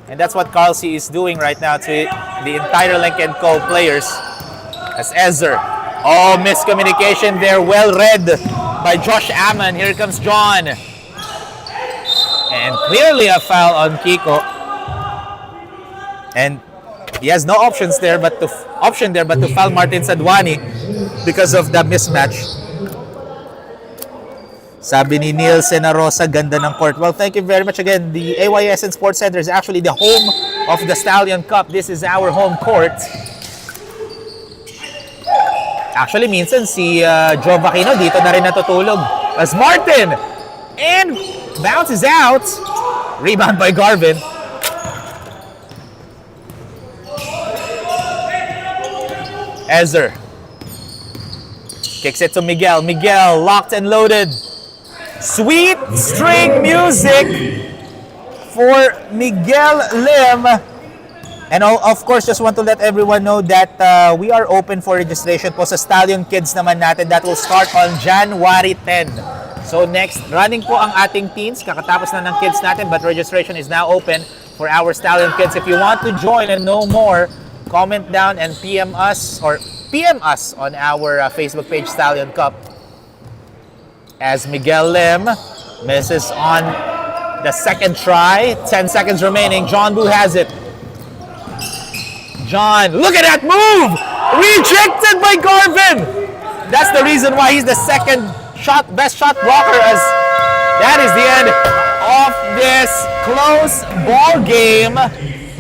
And that's what Carl C is doing right now to the entire Lynk & Co. players. As Ezer. Oh, miscommunication there. Well read by Josh Ammon. Here comes John. And clearly a foul on Kiko. And he has no options there but to foul Martin Saduani because of the mismatch. Sabi ni Nielsen na Rosa, ganda ng court. Well, thank you very much again. The AYSN Sports Center is actually the home of the Stallion Cup. This is our home court. Actually, minsan si Joe Vacchino dito na rin natutulog. As Martin! And bounces out. Rebound by Garvin. Ezer kicks it to Miguel. Miguel locked and loaded. Sweet string music for Miguel Lim And of course, just want to let everyone know that we are open for registration po sa Stallion Kids naman natin. That will start on January 10. So next, running po ang ating teens. Kakatapos na ng kids natin, but registration is now open for our Stallion Kids. If you want to join and know more, comment down and PM us on our Facebook page, Stallion Cup. As Miguel Lim misses on the second try. 10 seconds remaining. John Boo has it. John, look at that move! Rejected by Garvin! That's the reason why he's the second best shot blocker, as that is the end of this close ball game.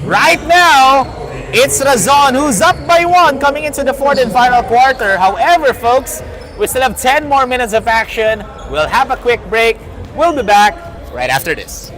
Right now, it's Razon who's up by 1 coming into the fourth and final quarter. However, folks, we still have 10 more minutes of action. We'll have a quick break. We'll be back right after this.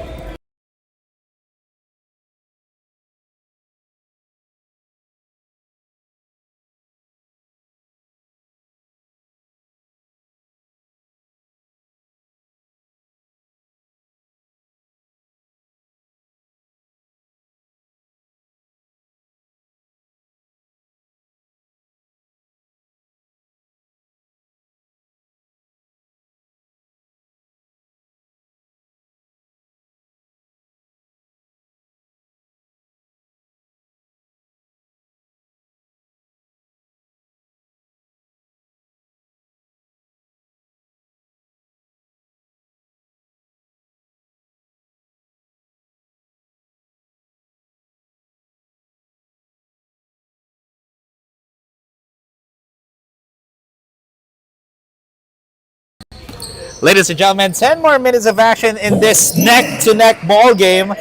Ladies and gentlemen, 10 more minutes of action in this neck-to-neck ball game.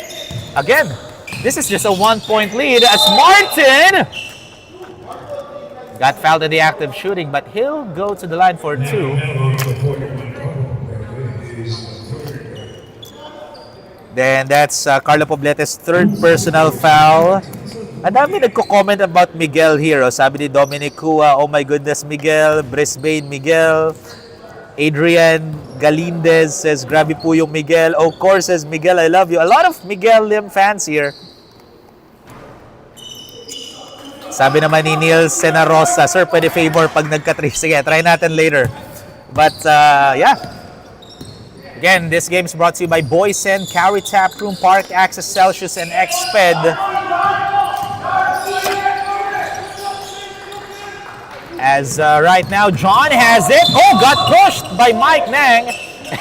Again, this is just a 1-point lead as Martin got fouled in the act of shooting, but he'll go to the line for 2. Then that's Carlo Poblete's third personal foul. Ang dami nagko-comment about Miguel here. Sabi ni Dominic Cua, oh my goodness, Miguel. Brisbane, Miguel. Adrian Galindez says, grabe po yung Miguel. Of course, says Miguel, I love you. A lot of Miguel Lim fans here. Sabi naman ni Neil Senarosa, sir, pwede favor pag nagka-3. Sige, try natin later. But, yeah. Again, this game is brought to you by Boysen, Carry Tap Room, Park Access, Celsius, and Xped. As right now, John has it. Oh, got pushed by Mike Nang.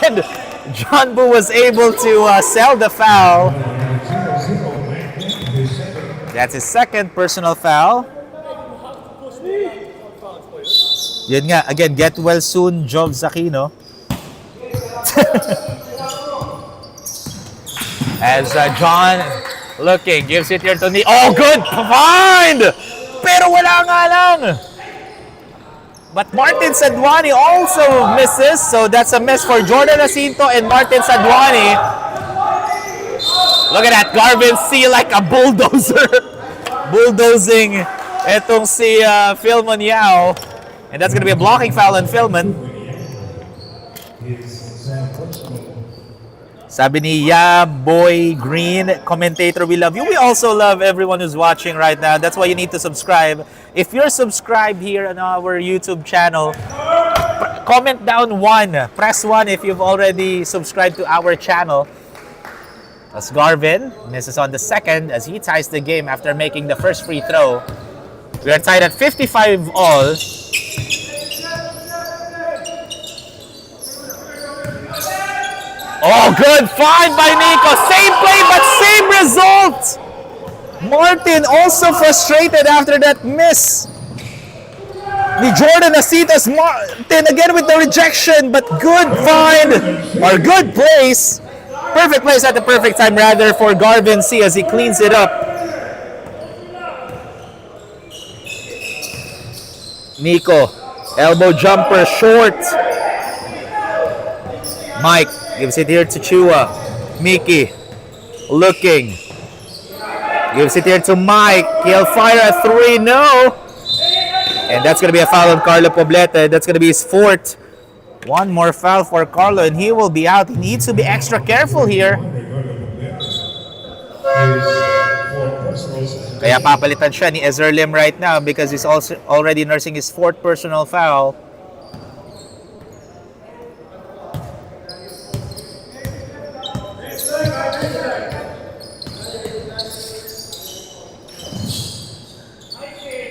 And John Boo was able to sell the foul. That's his second personal foul. Yun nga, again, get well soon, Jov Zakino. As John looking, gives it here to Ni. Oh, good find! Pero wala nga lang. But Martin Sadwani also misses, so that's a miss for Jordan Jacinto and Martin Sadwani. Look at that, Garvin C like a bulldozer. Bulldozing etong si Philman Yao. And that's going to be a blocking foul on Philman. Sabi ni Ya Boy Green, commentator, we love you. We also love everyone who's watching right now. That's why you need to subscribe. If you're subscribed here on our YouTube channel, comment down 1. Press 1 if you've already subscribed to our channel. As Garvin misses on the second as he ties the game after making the first free throw. We are tied at 55 all. Oh, good find by Nico. Same play but same result. Martin also frustrated after that miss. Ni Jordan Asitas, Martin again with the rejection, but good find or good place. Perfect place at the perfect time rather for Garvin C as he cleans it up. Nico, elbow jumper short. Mike gives it here to Chua. Mickey looking. Gives it here to Mike. He'll fire a 3. No. And that's going to be a foul on Carlo Poblete. That's going to be his 4th. One more foul for Carlo and he will be out. He needs to be extra careful here. Kaya papalitan siya ni Ezer Lim right now because he's also already nursing his 4th personal foul.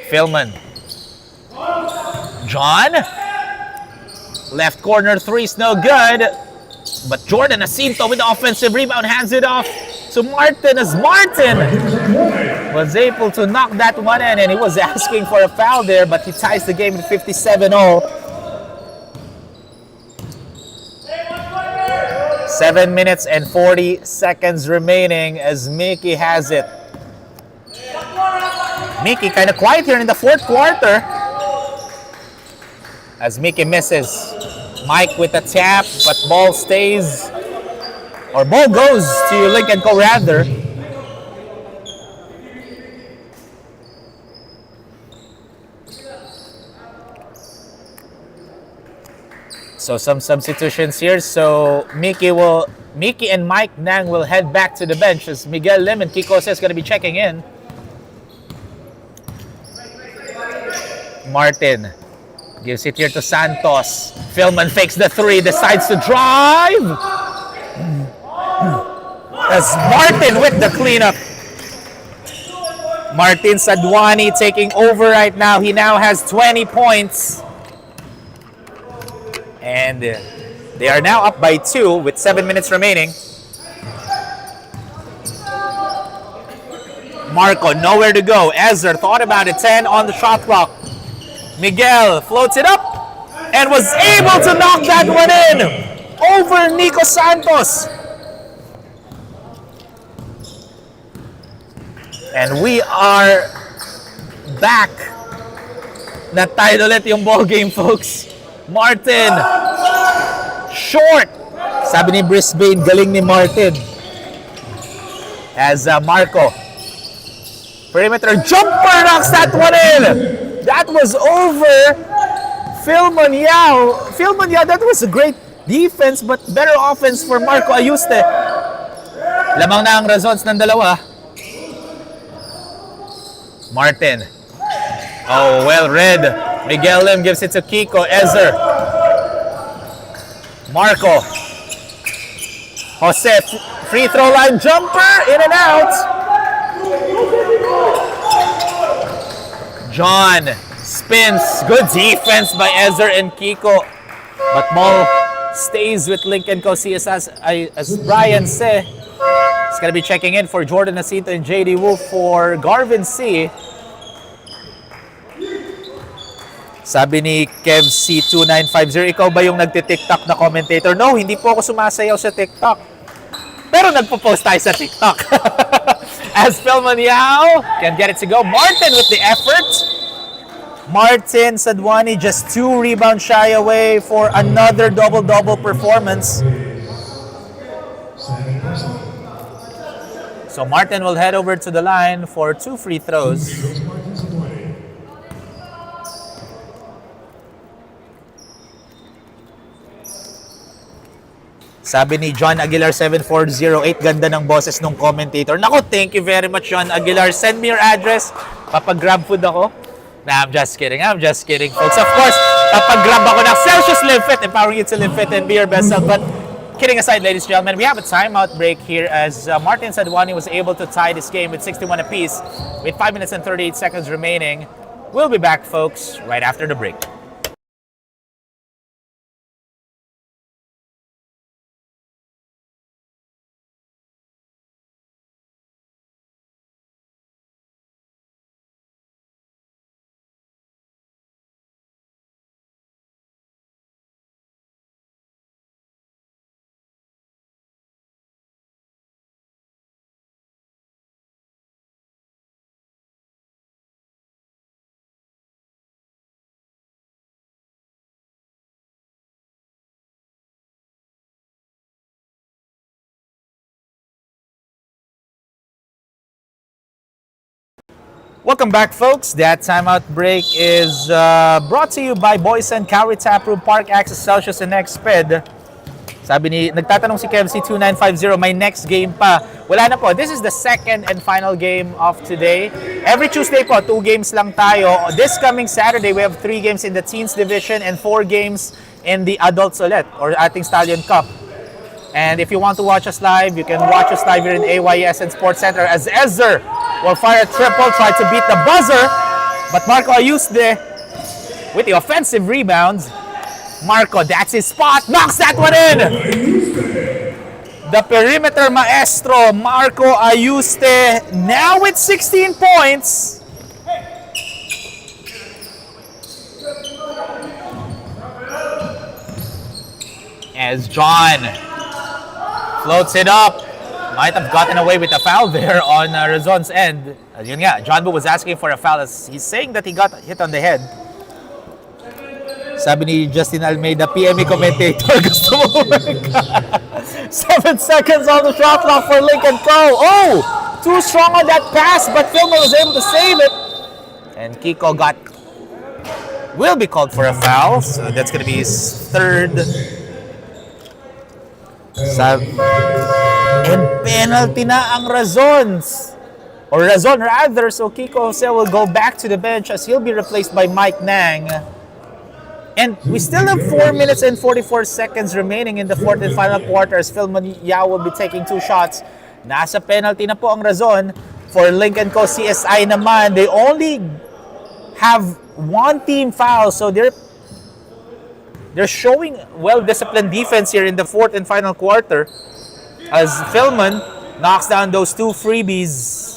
Philman. John. Left corner 3's no good. But Jordan Jacinto with the offensive rebound hands it off to Martin as Martin was able to knock that one in, and he was asking for a foul there, but he ties the game at 57-0. 7 minutes and 40 seconds remaining as Mickey has it. Mickey kind of quiet here in the 4th quarter as Mickey misses. Mike with a tap, but ball stays, or ball goes to Lynk and Co rather. So some substitutions here. So Mickey and Mike Nang will head back to the bench as Miguel Lim and Kiko is going to be checking in. Martin gives it here to Santos. Philman fakes the 3, decides to drive. As Martin with the cleanup. Martin Sadwani taking over right now. He now has 20 points. And they are now up by 2 with 7 minutes remaining. Marco, nowhere to go. Ezer thought about it, 10 on the shot clock. Miguel floats it up and was able to knock that one in over Nico Santos. And we are back. Na-tied ulit yung ball game, folks. Martin, short. Sabi ni Brisbane, galing ni Martin. As Marco, perimeter jumper knocks that one in. That was over Philman Yao. Philman Yao, that was a great defense but better offense for Marco Ayuste. Lamang na ang Razons ng dalawa. Martin. Oh, well read. Miguel Lim gives it to Kiko. Ezer. Marco. Jose, free throw line jumper, in and out. John spins. Good defense by Ezer and Kiko. But ball stays with Lynk and Co. As Brian said, he's going to be checking in for Jordan Jacinto and JD Wolf for Garvin C. Sabi ni Kev C2950, ikaw ba yung nagti-TikTok na commentator? No, hindi po ako sumasayaw sa TikTok. Pero nagpo-post tayo sa TikTok. As Philman Yao can get it to go. Martin with the effort. Martin Sadwani just 2 rebounds shy away for another double-double performance. So Martin will head over to the line for 2 free throws. Sabi ni John Aguilar 7408, ganda ng boses ng commentator. Nako, thank you very much, John Aguilar. Send me your address. Papag-grab food ako. Nah, I'm just kidding, folks. Of course, papag-grab ako ng Celsius Live Fit, empowering you to live fit and be your best self. But kidding aside, ladies and gentlemen, we have a timeout break here as Martin Sadwani was able to tie this game with 61 apiece with 5 minutes and 38 seconds remaining. We'll be back, folks, right after the break. Welcome back, folks. That timeout break is brought to you by Boysen, Cowrie Taproom, Park Access, Celsius, and Exped. Sabi ni, nagtatanong si KFC2950, may next game pa. Wala na po. This is the second and final game of today. Every Tuesday po, 2 games lang tayo. This coming Saturday, we have 3 games in the teens division and 4 games in the adults ulit, or ating Stallion Cup. And if you want to watch us live, you can watch us live here in AYS and Sports Center as Ezer will fire a triple, try to beat the buzzer. But Marco Ayuste with the offensive rebounds. Marco, that's his spot, knocks that one in! The perimeter maestro, Marco Ayuste, now with 16 points. As John floats it up. Might have gotten away with a foul there on Razon's end. Yun nga, John Boo was asking for a foul as he's saying that he got hit on the head. Sabi ni Justin Almeida, PME commentator, gusto mo 7 seconds on the shot clock for Lynk and Co. Oh! Too strong on that pass, but Filmer was able to save it. And Kiko will be called for a foul. So that's going to be his third. And penalty na ang Razon rather. So Kiko Jose will go back to the bench as he'll be replaced by Mike Nang. And we still have 4 minutes and 44 seconds remaining in the fourth and final quarter as Phil Yao will be taking 2 shots. Nasa penalty na po ang Razon. For Lynk and Co. CSI naman, they only have 1 team foul. So they're showing well-disciplined defense here in the fourth and final quarter as Philman knocks down those 2 freebies.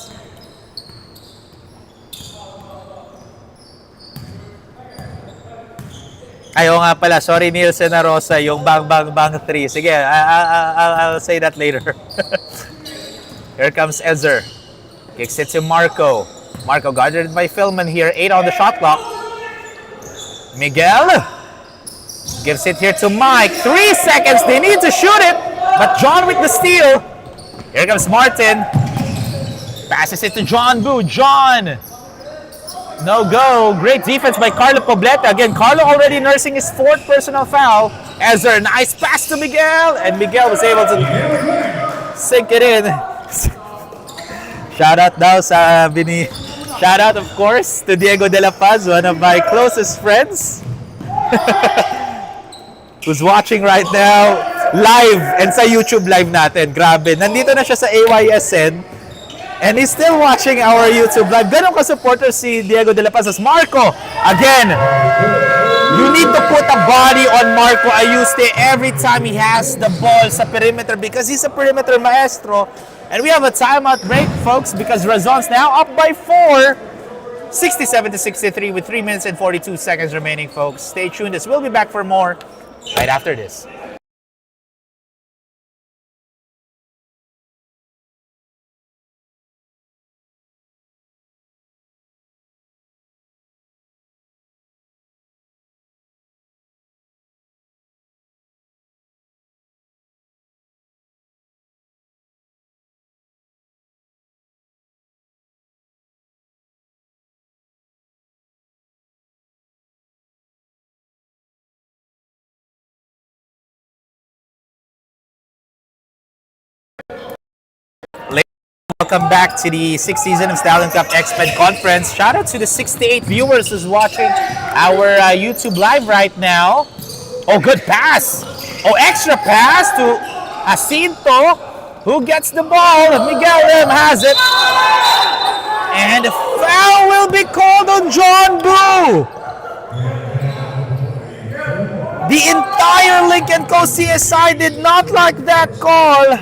Ayaw nga pala, sorry Nielsen Rosa, yung bang bang bang 3. Sige, I'll say that later. Here comes Ezer. Kicks it to Marco. Marco guarded by Philman here, 8 on the shot clock. Miguel gives it here to Mike. 3 seconds, they need to shoot it, but John with the steal. Here comes Martin. Passes it to John Boo. John! No go. Great defense by Carlo Poblete. Again, Carlo already nursing his 4th personal foul. Ezer, nice pass to Miguel. And Miguel was able to sink it in. Shout out daw sa shout out of course to Diego De La Paz, one of my closest friends. Who's watching right now live and sa YouTube live natin. Grabe. Nandito na siya sa AYSN. And he's still watching our YouTube live. Ganun ka-supporter si Diego De La Paz as Marco. Again, you need to put a body on Marco Ayuste every time he has the ball sa perimeter because he's a perimeter maestro. And we have a timeout break, folks, because Razon's now up by 4. 67-63 with 3 minutes and 42 seconds remaining, folks. Stay tuned. We'll be back for more right after this. Welcome back to the 6th season of Stallion Cup X-Med Conference. Shout out to the 68 viewers who's watching our YouTube live right now. Oh, good pass. Oh, extra pass to Jacinto, who gets the ball. Miguel Lim has it. And a foul will be called on John Boo. The entire Lynk and Co. CSI did not like that call.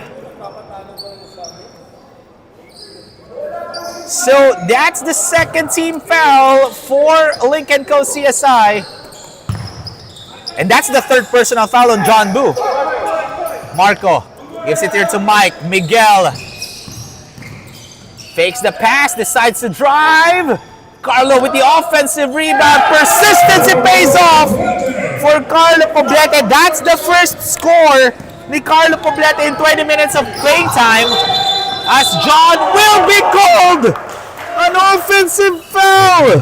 So that's the second team foul for Lynk and Co. CSI. And that's the 3rd personal foul on John Boo. Marco gives it here to Mike. Miguel fakes the pass, decides to drive. Carlo with the offensive rebound. Persistence, it pays off for Carlo Poblete. That's the first score ni Carlo Poblete in 20 minutes of playing time. As John will be called an offensive foul.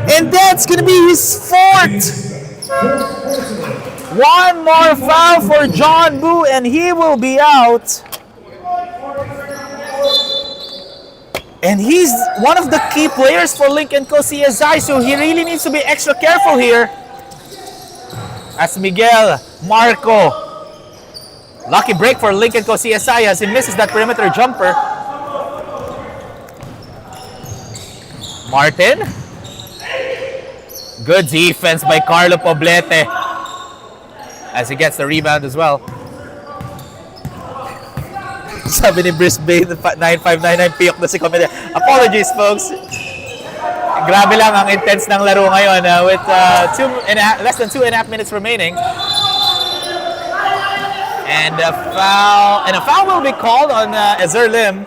And that's going to be his 4th. One more foul for John Boo and he will be out. And he's one of the key players for Lynk and Co CSI, so he really needs to be extra careful here. As Miguel Marco, lucky break for Lynk and Co CSI as he misses that perimeter jumper. Martin. Good defense by Carlo Poblete as he gets the rebound as well. Sabi ni Brisbane 9599 piyok na si Comedy. Apologies folks. Grabe lang ang intense ng laro ngayon with less than 2.5 minutes remaining. And a foul will be called on Ezer Lim.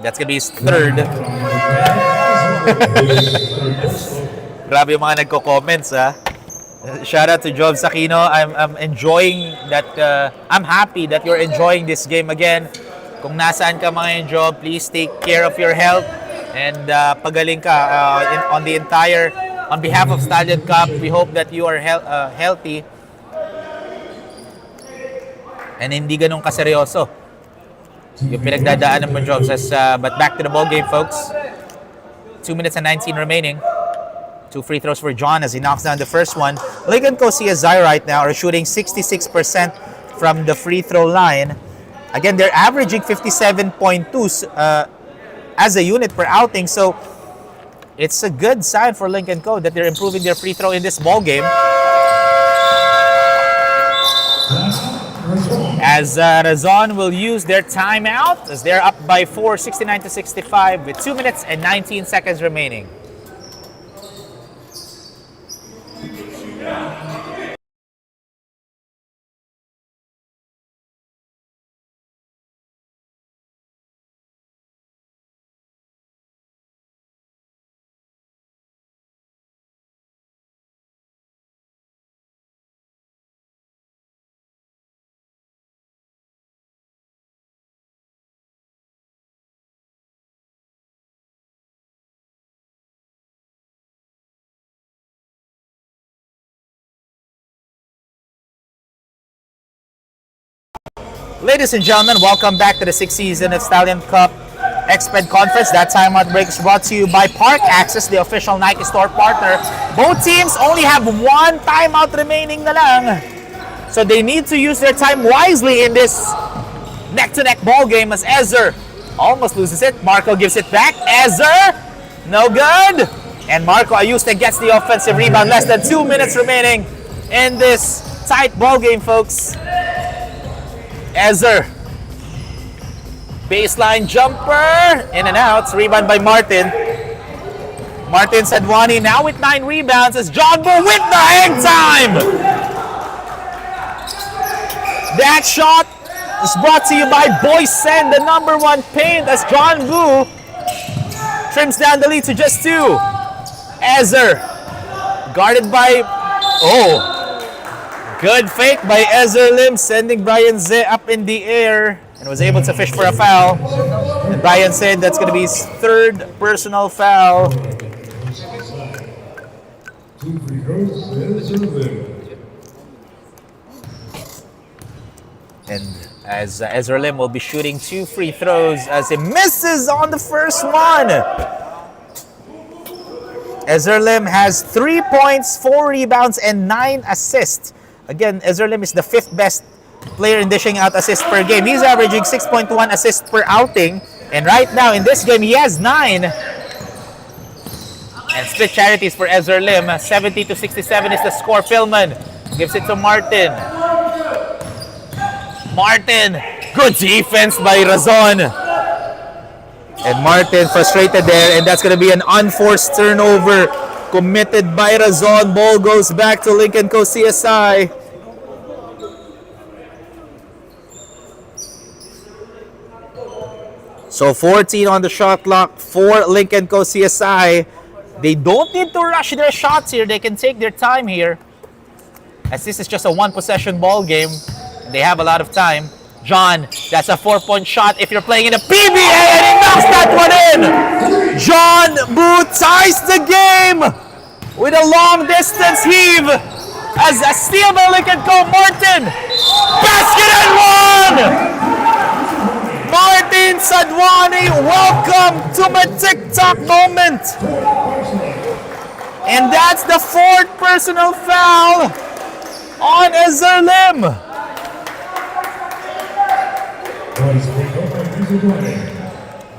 That's gonna be his third. Grabe yung mga nagko-comments ha. Shout out to Job Sakino. I'm enjoying that. I'm happy that you're enjoying this game again. Kung nasaan ka mga Job, please take care of your health and pagaling ka on behalf of Stallion Cup. We hope that you are healthy and hindi ganun kaseryoso yung pinagdadaanan mo, Jobs. But back to the ball game, folks. 2 minutes and 19 remaining. 2 free throws for John as he knocks down the first one. Lynk and Co CSI right now are shooting 66% from the free throw line. Again, they're averaging 57.2 as a unit per outing. So it's a good sign for Lynk and Co that they're improving their free throw in this ball game. As Razon will use their timeout as they're up by 4, 69-65 with 2 minutes and 19 seconds remaining. Ladies and gentlemen, welcome back to the 6th season of Stallion Cup Exped Conference. That timeout break is brought to you by Park Access, the official Nike store partner. Both teams only have one timeout remaining na lang. So they need to use their time wisely in this neck-to-neck ball game as Ezer almost loses it. Marco gives it back. Ezer, no good. And Marco Ayuste gets the offensive rebound. Less than 2 minutes remaining in this tight ball game, folks. Ezer, baseline jumper, in and out, rebound by Martin. Martin Sadwani now with 9 rebounds as John Boo with the hang time. That shot is brought to you by Boysen, the #1 paint as John Boo trims down the lead to just 2. Ezer, guarded by, good fake by Ezer Lim, sending Brian Ze up in the air and was able to fish for a foul. And Brian said that's going to be his 3rd personal foul. 2 free throws, Ezer Lim. And as Ezer Lim will be shooting 2 free throws as he misses on the first one. Ezer Lim has 3 points, 4 rebounds, and 9 assists. Again, Ezer Lim is the 5th best player in dishing out assists per game. He's averaging 6.1 assists per outing. And right now in this game, he has 9. And split charities for Ezer Lim. 70-67 is the score. Philman gives it to Martin. Martin, good defense by Razon. And Martin frustrated there, and that's going to be an unforced turnover committed by Razon. Ball goes back to Lynk and Co CSI. So 14 on the shot clock for Lynk and Co CSI. They don't need to rush their shots here. They can take their time here, as this is just a 1-possession ball game. They have a lot of time. John, that's a 4-point shot if you're playing in a PBA, and he knocks that one in! John Boo ties the game with a long distance heave As a steal by Lynk and Co. Martin. Basket and one! Martin Sadwani, welcome to my TikTok moment. And that's the 4th personal foul on Ezer Lim.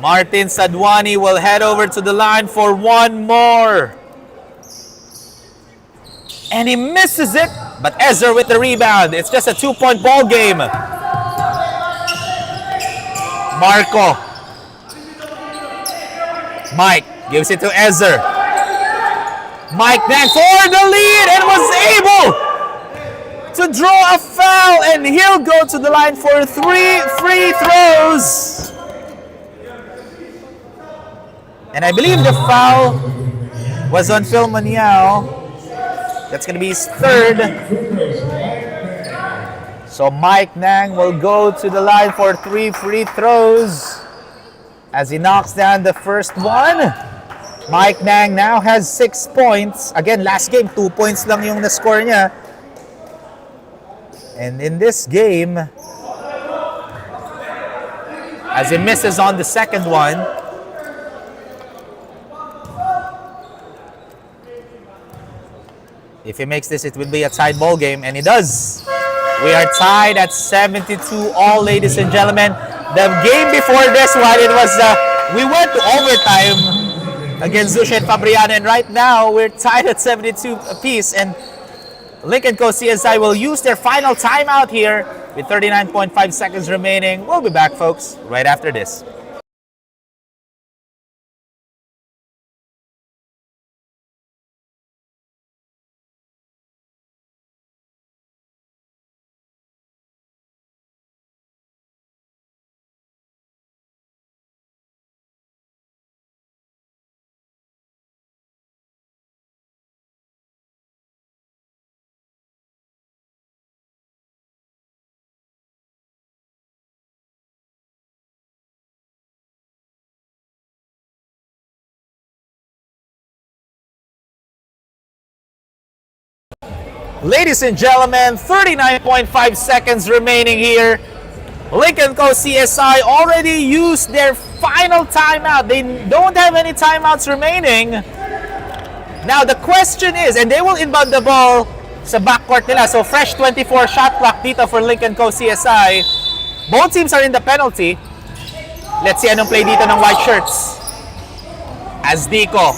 Martin Sadwani will head over to the line for one more. And he misses it, but Ezer with the rebound. It's just a 2-point ball game. Marco. Mike gives it to Ezer. Mike Nang for the lead and was able to draw a foul, and he'll go to the line for 3 free throws. And I believe the foul was on Phil Maniao. That's going to be his 3rd. So Mike Nang will go to the line for 3 free throws as he knocks down the first one. Mike Nang now has 6 points. Again, last game, 2 points lang yung na-score niya. And in this game, as he misses on the second one, if he makes this, it will be a tied ball game, and he does. We are tied at 72 all, ladies and gentlemen. The game before this one, it was we went to overtime against Zush and Fabriano, and right now we're tied at 72 apiece. And Lynk & Co. CSI will use their final timeout here with 39.5 seconds remaining. We'll be back, folks, right after this. Ladies and gentlemen, 39.5 seconds remaining here. Lynk & Co. CSI already used their final timeout. They don't have any timeouts remaining. Now the question is, and they will inbound the ball sa backcourt nila. So fresh 24 shot clock dito for Lynk & Co. CSI. Both teams are in the penalty. Let's see anong play dito ng white shirts. As Dico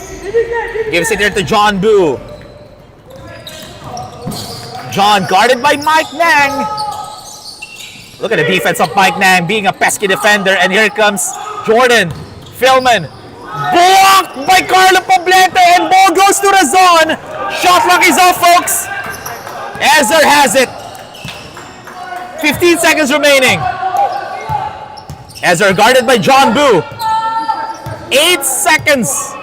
gives it here to John Boo. John guarded by Mike Nang. Look at the defense of Mike Nang being a pesky defender. And here comes Jordan Philman. Blocked by Carlo Poblete, and ball goes to Razon. Shot clock is off, folks. Ezer has it. 15 seconds remaining. Ezer guarded by John Boo. 8 seconds.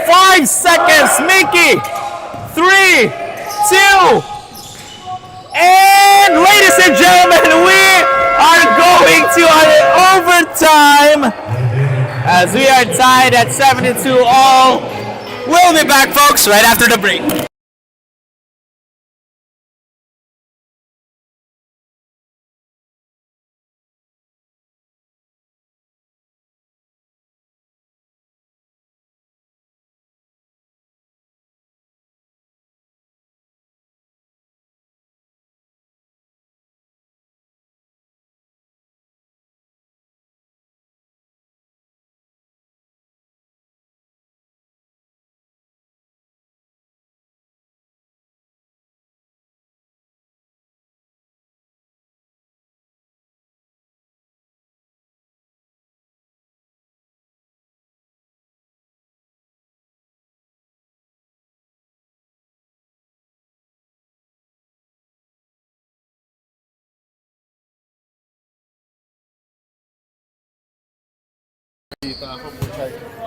5 seconds. Mickey. 3, 2, and ladies and gentlemen, we are going to an overtime as we are tied at 72 all. We'll be back, folks, right after the break.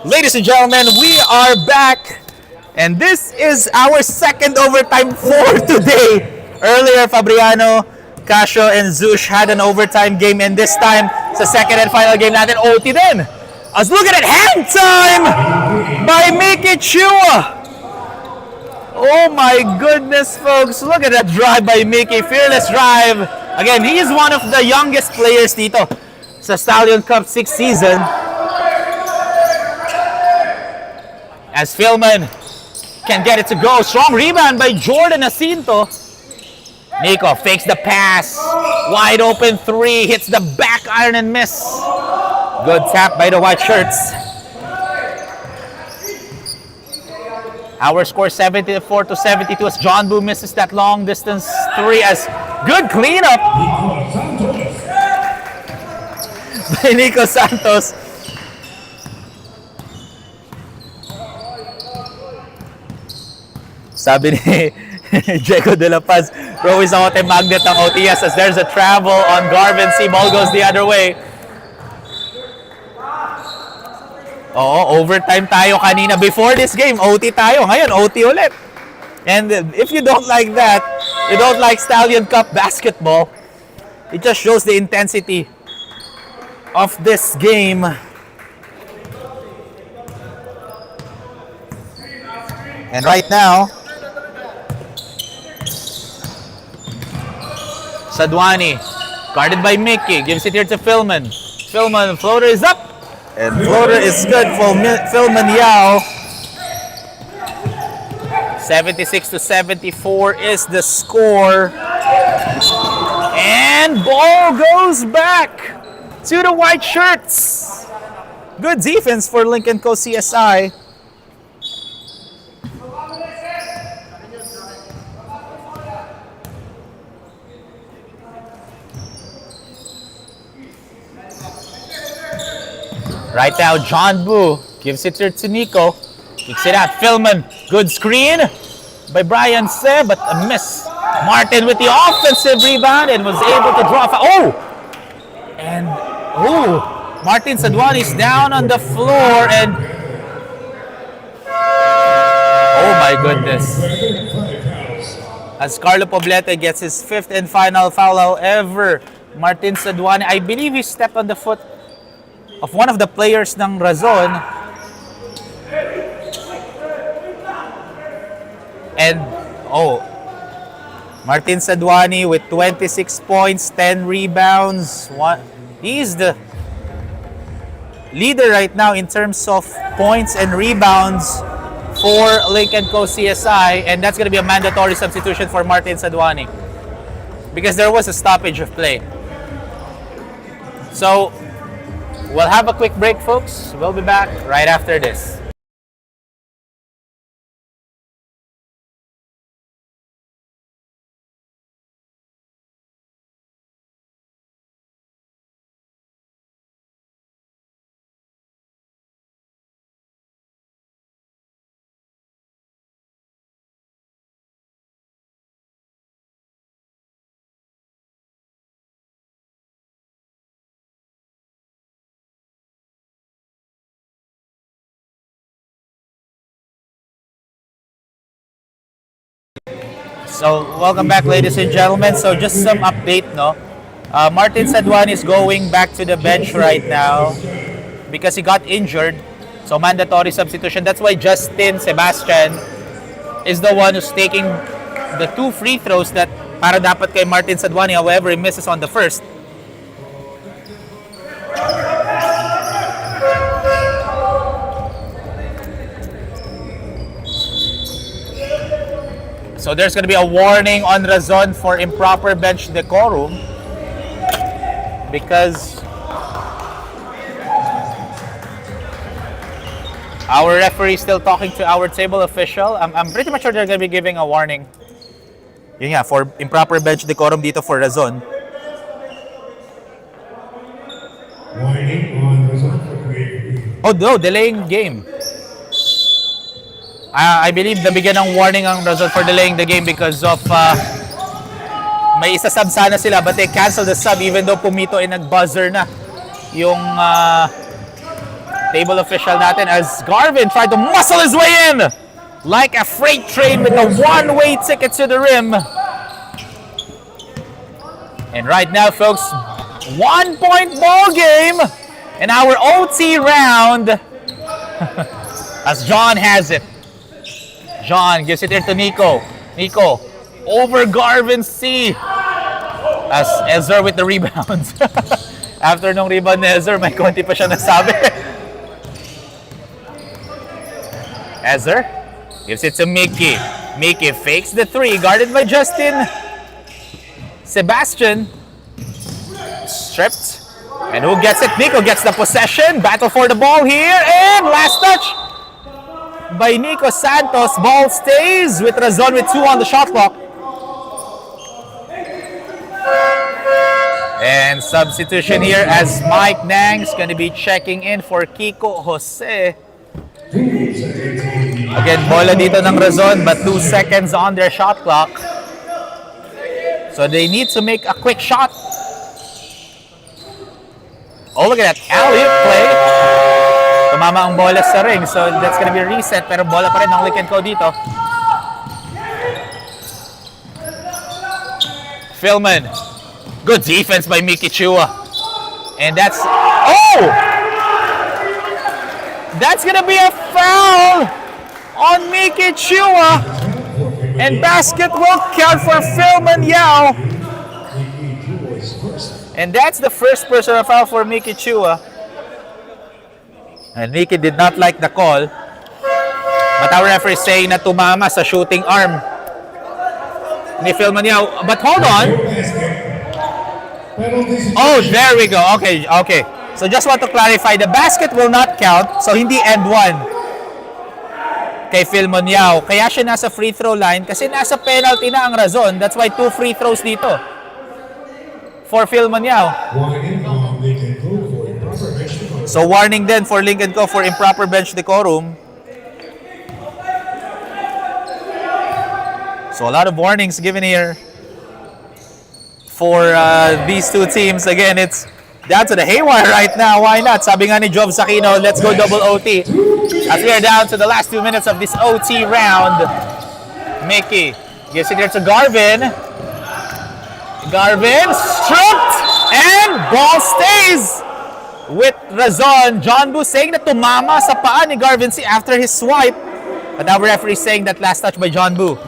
Ladies and gentlemen, we are back, and this is our second overtime for today. Earlier, Fabriano, Casio, and Zush had an overtime game, and this time, sa second and final game natin, OT din. As look at it, hand time by Mickey Chua. Oh my goodness, folks. Look at that drive by Mickey. Fearless drive. Again, he is one of the youngest players dito sa Stallion Cup 6th season. As Philman can get it to go. Strong rebound by Jordan Jacinto. Nico fakes the pass. Wide open three. Hits the back iron and miss. Good tap by the white shirts. Our score 74-72 as John Boo misses that long distance three as good cleanup by Nico Santos. Sabi ni Diego De La Paz, Roe is ang magnet ng OTS as there's a travel on Garvin C. Ball goes the other way. Oo, overtime tayo kanina. Before this game, OT tayo. Ngayon, OT ulit. And if you don't like that, you don't like Stallion Cup basketball, it just shows the intensity of this game. And right now, Sadwani, guarded by Mickey, gives it here to Philman. Philman, floater is up. And floater is good for Philman Yao. 76-74 is the score. And ball goes back to the white shirts. Good defense for Lynk & Co. CSI. Right now, John Boo gives it to Nico. Kicks it out. Philman. Good screen by Brian Se, but a miss. Martin with the offensive rebound and was able to draw. Oh! And, Martin Sadwani is down on the floor and... Oh my goodness. As Carlo Poblete gets his 5th and final foul, however, Martin Sadwani, I believe he stepped on the foot of one of the players ng Razon. And, Martin Sadwani with 26 points, 10 rebounds. He's the leader right now in terms of points and rebounds for Lynk & Co. CSI. And that's going to be a mandatory substitution for Martin Sadwani because there was a stoppage of play. So, we'll have a quick break, folks. We'll be back right after this. So, welcome back, ladies and gentlemen. So, just some update, no? Martin Sadwani is going back to the bench right now because he got injured. So, mandatory substitution. That's why Justin Sebastian is the one who's taking the 2 free throws that para dapat kay Martin Sadwani. However, he misses on the first. So there's going to be a warning on Razon for improper bench decorum because our referee is still talking to our table official. I'm pretty much sure they're going to be giving a warning. Yun nga, for improper bench decorum dito for Razon. Warning on Razon for creating. Oh no, delaying game. I believe nabigyan ng warning ang Razon for delaying the game because of may isa-sub sana sila but they canceled the sub even though pumito ay nag-buzzer na yung table official natin as Garvin tried to muscle his way in like a freight train with a one-way ticket to the rim. And right now, folks, 1-point ball game in our OT round as John has it. John gives it here to Nico. Nico over Garvin C. As Ezer with the rebounds. After nung rebound ni Ezer, may konti pa siya nasabi. Ezer gives it to Mickey. Mickey fakes the three, guarded by Justin. Sebastian stripped. And who gets it? Nico gets the possession. Battle for the ball here. And last touch by Nico Santos. Ball stays with Razon with 2 on the shot clock. And substitution here as Mike Nang's going to be checking in for Kiko Jose. Again, bola dito ng Razon but 2 seconds on their shot clock. So they need to make a quick shot. Oh, look at that alley-oop play. Tumama ang bola sa ring, so that's gonna be a reset. Pero bola pa rin ng Lynk & Co dito. Philman. Good defense by Miki Chua. And that's... Oh! That's gonna be a foul on Miki Chua. And basket will count for Philman Yao. And that's the first personal foul for Miki Chua. And Miki did not like the call. But our referee is saying na tumama sa shooting arm ni Philman Yao. But hold on. Oh, there we go. Okay, okay. So just want to clarify, the basket will not count. So hindi end one kay Philman Yao. Kaya siya nasa free throw line kasi nasa penalty na ang Razon. That's why 2 free throws dito for Philman Yao. So warning then for Lynk & Co for improper bench decorum. So a lot of warnings given here for these two teams. Again, it's down to the haywire right now. Why not? Sabi nga ni Jov Sakino, let's go double OT. As we are down to the last 2 minutes of this OT round. Mickey gives it here to Garvin. Garvin stripped and ball stays with Razon. John Bu saying na tumama sa paa ni Garvin C after his swipe. But now referee saying that last touch by John Bu.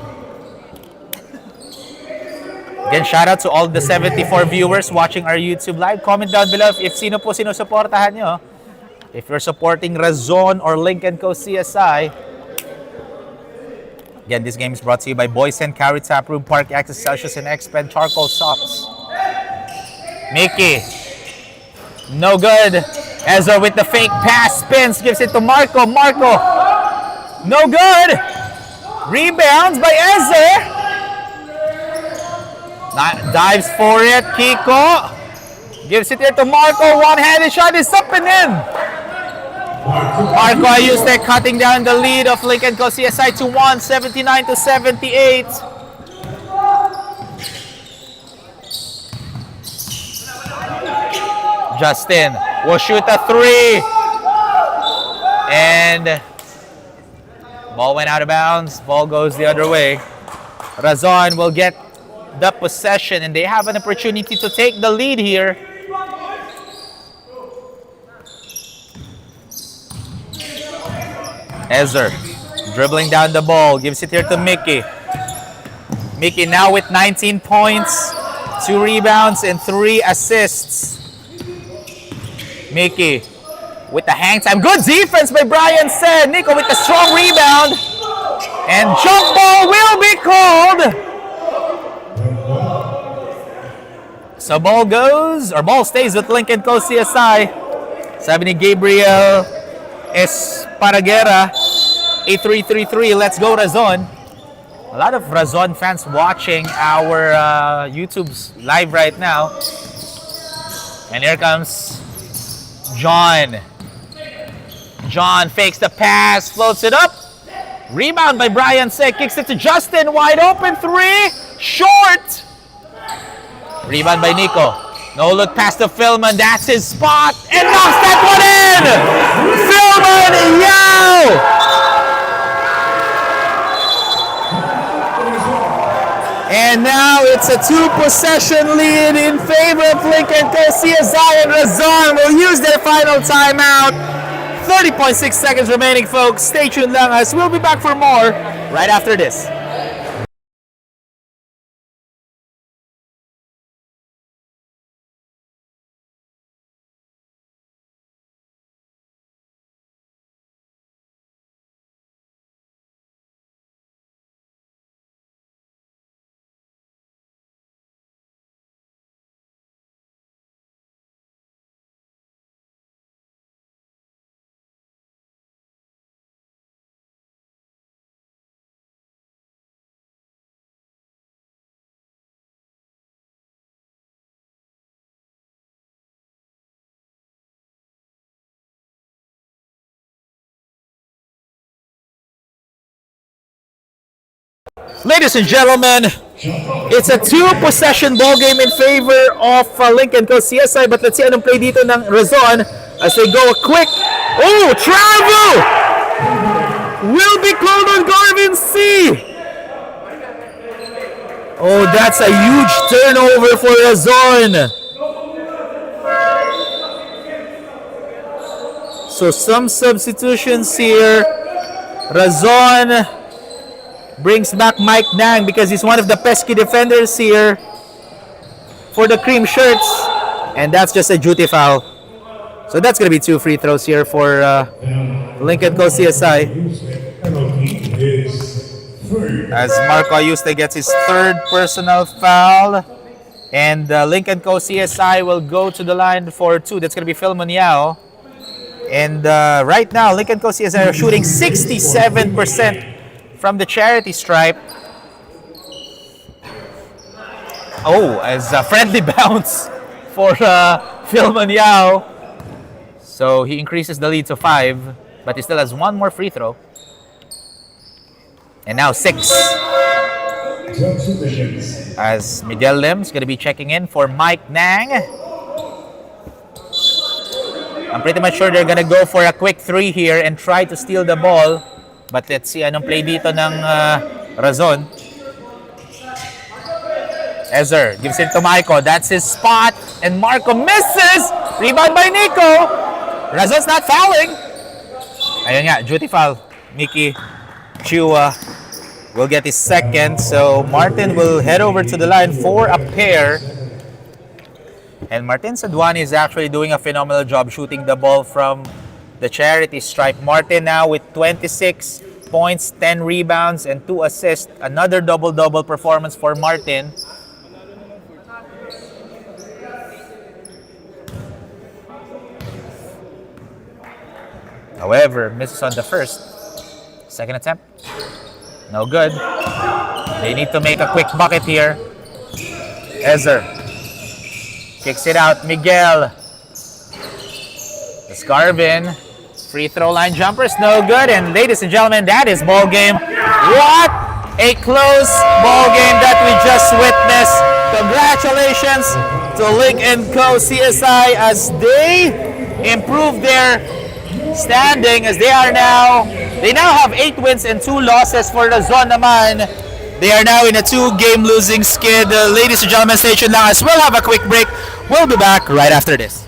Again, shout out to all the 74 viewers watching our YouTube live. Comment down below if sino po sinusuportahan nyo. If you're supporting Razon or Lynk & Co CSI. Again, this game is brought to you by Boys and Carry Tap Room, Park Access, Celsius, and Expend Charcoal Shops. Mickey. No good. Ezra with the fake pass. Spins. Gives it to Marco. Marco. No good. Rebounds by Ezra. Dives for it. Kiko. Gives it here to Marco. One-handed shot is up and in. Marco Ayuste cutting down the lead of Lynk & Co CSI to 179 to 78. Justin will shoot a 3. And ball went out of bounds. Ball goes the other way. Razon will get the possession and they have an opportunity to take the lead here. Ezer dribbling down the ball, gives it here to Mickey. Mickey now with 19 points, 2 rebounds, and 3 assists. Mickey with the hang time. Good defense by Brian Said. Nico with the strong rebound. And jump ball will be called. So ball goes, or ball stays with Lynk & Co CSI. Sabi ni Gabriel Esparagera, 8333. Let's go Razon. A lot of Razon fans watching our YouTube's live right now. And here comes John. John fakes the pass, floats it up. Rebound by Brian Say, kicks it to Justin. Wide open 3. Short. Rebound by Nico. No look past the Philman. That's his spot. And knocks that one in. Philman Yao. And now it's a 2-possession lead in favor of Lynk & Co CSI, and Razon will use their final timeout. 30.6 seconds remaining, folks. Stay tuned lang as we'll be back for more right after this. Ladies and gentlemen, it's a two-possession ball game in favor of Lynk and Co. CSI. But let's see anong play dito ng Razon as they go a quick. Oh, travel! Will be called on Garvin C. Oh, that's a huge turnover for Razon. So some substitutions here. Razon brings back Mike Nang because he's one of the pesky defenders here for the cream shirts. And that's just a duty foul. So that's going to be 2 free throws here for Lynk and Co. CSI. As Marco Ayuste gets his 3rd personal foul. And Lynk and Co. CSI will go to the line for 2. That's going to be Phil Munyao. And right now, Lynk and Co. CSI are shooting 67% from the charity stripe. Oh, as a friendly bounce for Phil Munyao. So he increases the lead to 5, but he still has 1 more free throw. And now 6. As Miguel Lim's going to be checking in for Mike Nang. I'm pretty much sure they're going to go for a quick 3 here and try to steal the ball. But let's see anong play dito ng Razon. Ezer gives it to Marco. That's his spot. And Marco misses. Rebound by Nico. Razon's not fouling. Ayun nga, duty foul. Mickey Chua will get his 2nd. So Martin will head over to the line for a pair. And Martin Saduani is actually doing a phenomenal job shooting the ball from the charity stripe. Martin now with 26 points, 10 rebounds, and 2 assists. Another double-double performance for Martin. However, misses on the first. 2nd attempt. No good. They need to make a quick bucket here. Ezer kicks it out. Miguel. Garvin. Free throw line jumpers, no good. And ladies and gentlemen, that is ball game. What a close ball game that we just witnessed. Congratulations to Lynk and Co. CSI as they improve their standing as they now have 8 wins and 2 losses for Razon naman. They are now in a 2-game losing skid. Ladies and gentlemen, stay tuned now as we'll have a quick break. We'll be back right after this.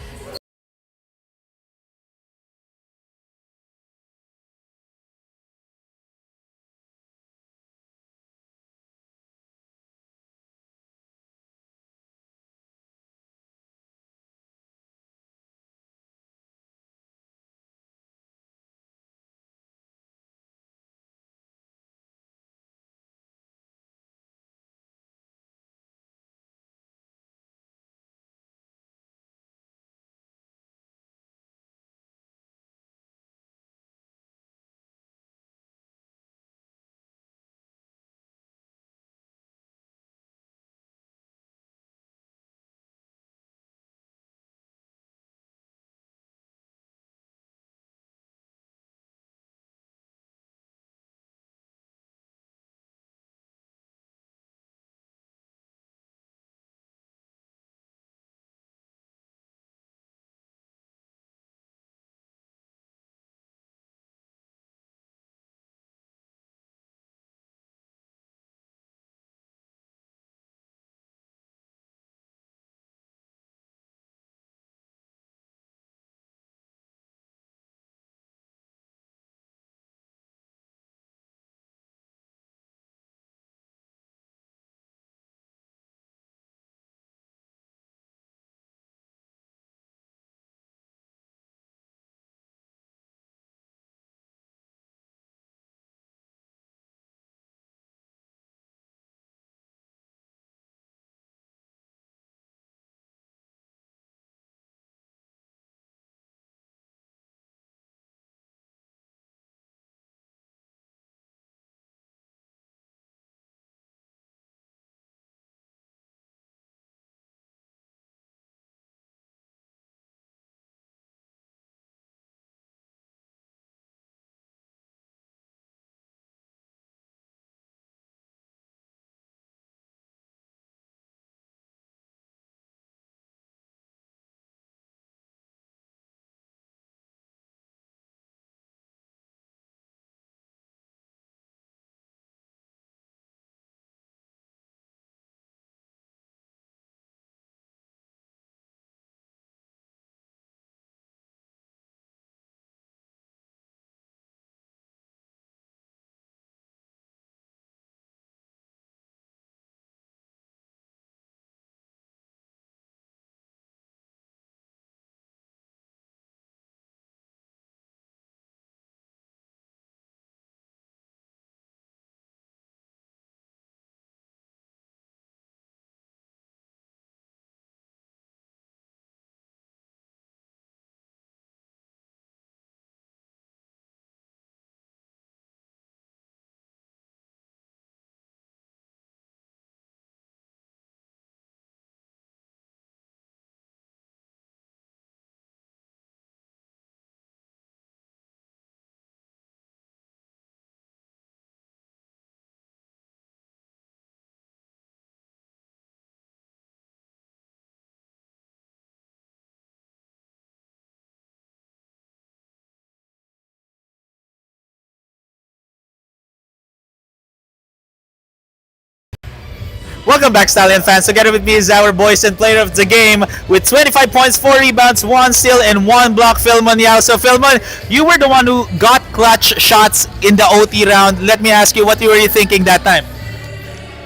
Welcome back, Stallion fans. Together with me is our boys and player of the game with 25 points, 4 rebounds, 1 steal, and 1 block, Philmon Yao. So, Philmon, you were the one who got clutch shots in the OT round. Let me ask you, what were you thinking that time?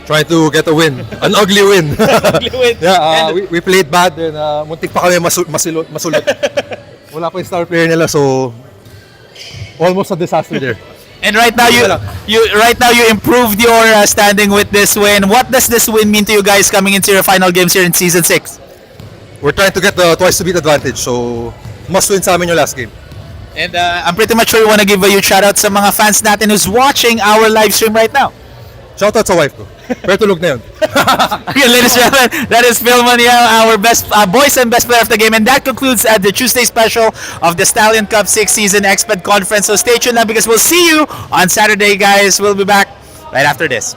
Trying to get a win. An ugly win. Ugly win. Yeah, we played bad and muntik pa kami masulot. Wala pa yung star player nila, so almost a disaster there. And right now you improved your standing with this win. What does this win mean to you guys coming into your final games here in season 6? We're trying to get the twice to beat advantage, so must win sa amin yung last game. And I'm pretty much sure you want to give a huge shout out sa mga fans natin who's watching our live stream right now. Shoutout sa wife ko. Pero tulog na yun. Okay, ladies and gentlemen, that is Philmon Yao, our best boys and best player of the game, and that concludes the Tuesday special of the Stallion Cup 6th season Exped Conference. So stay tuned now because we'll see you on Saturday, guys. We'll be back right after this.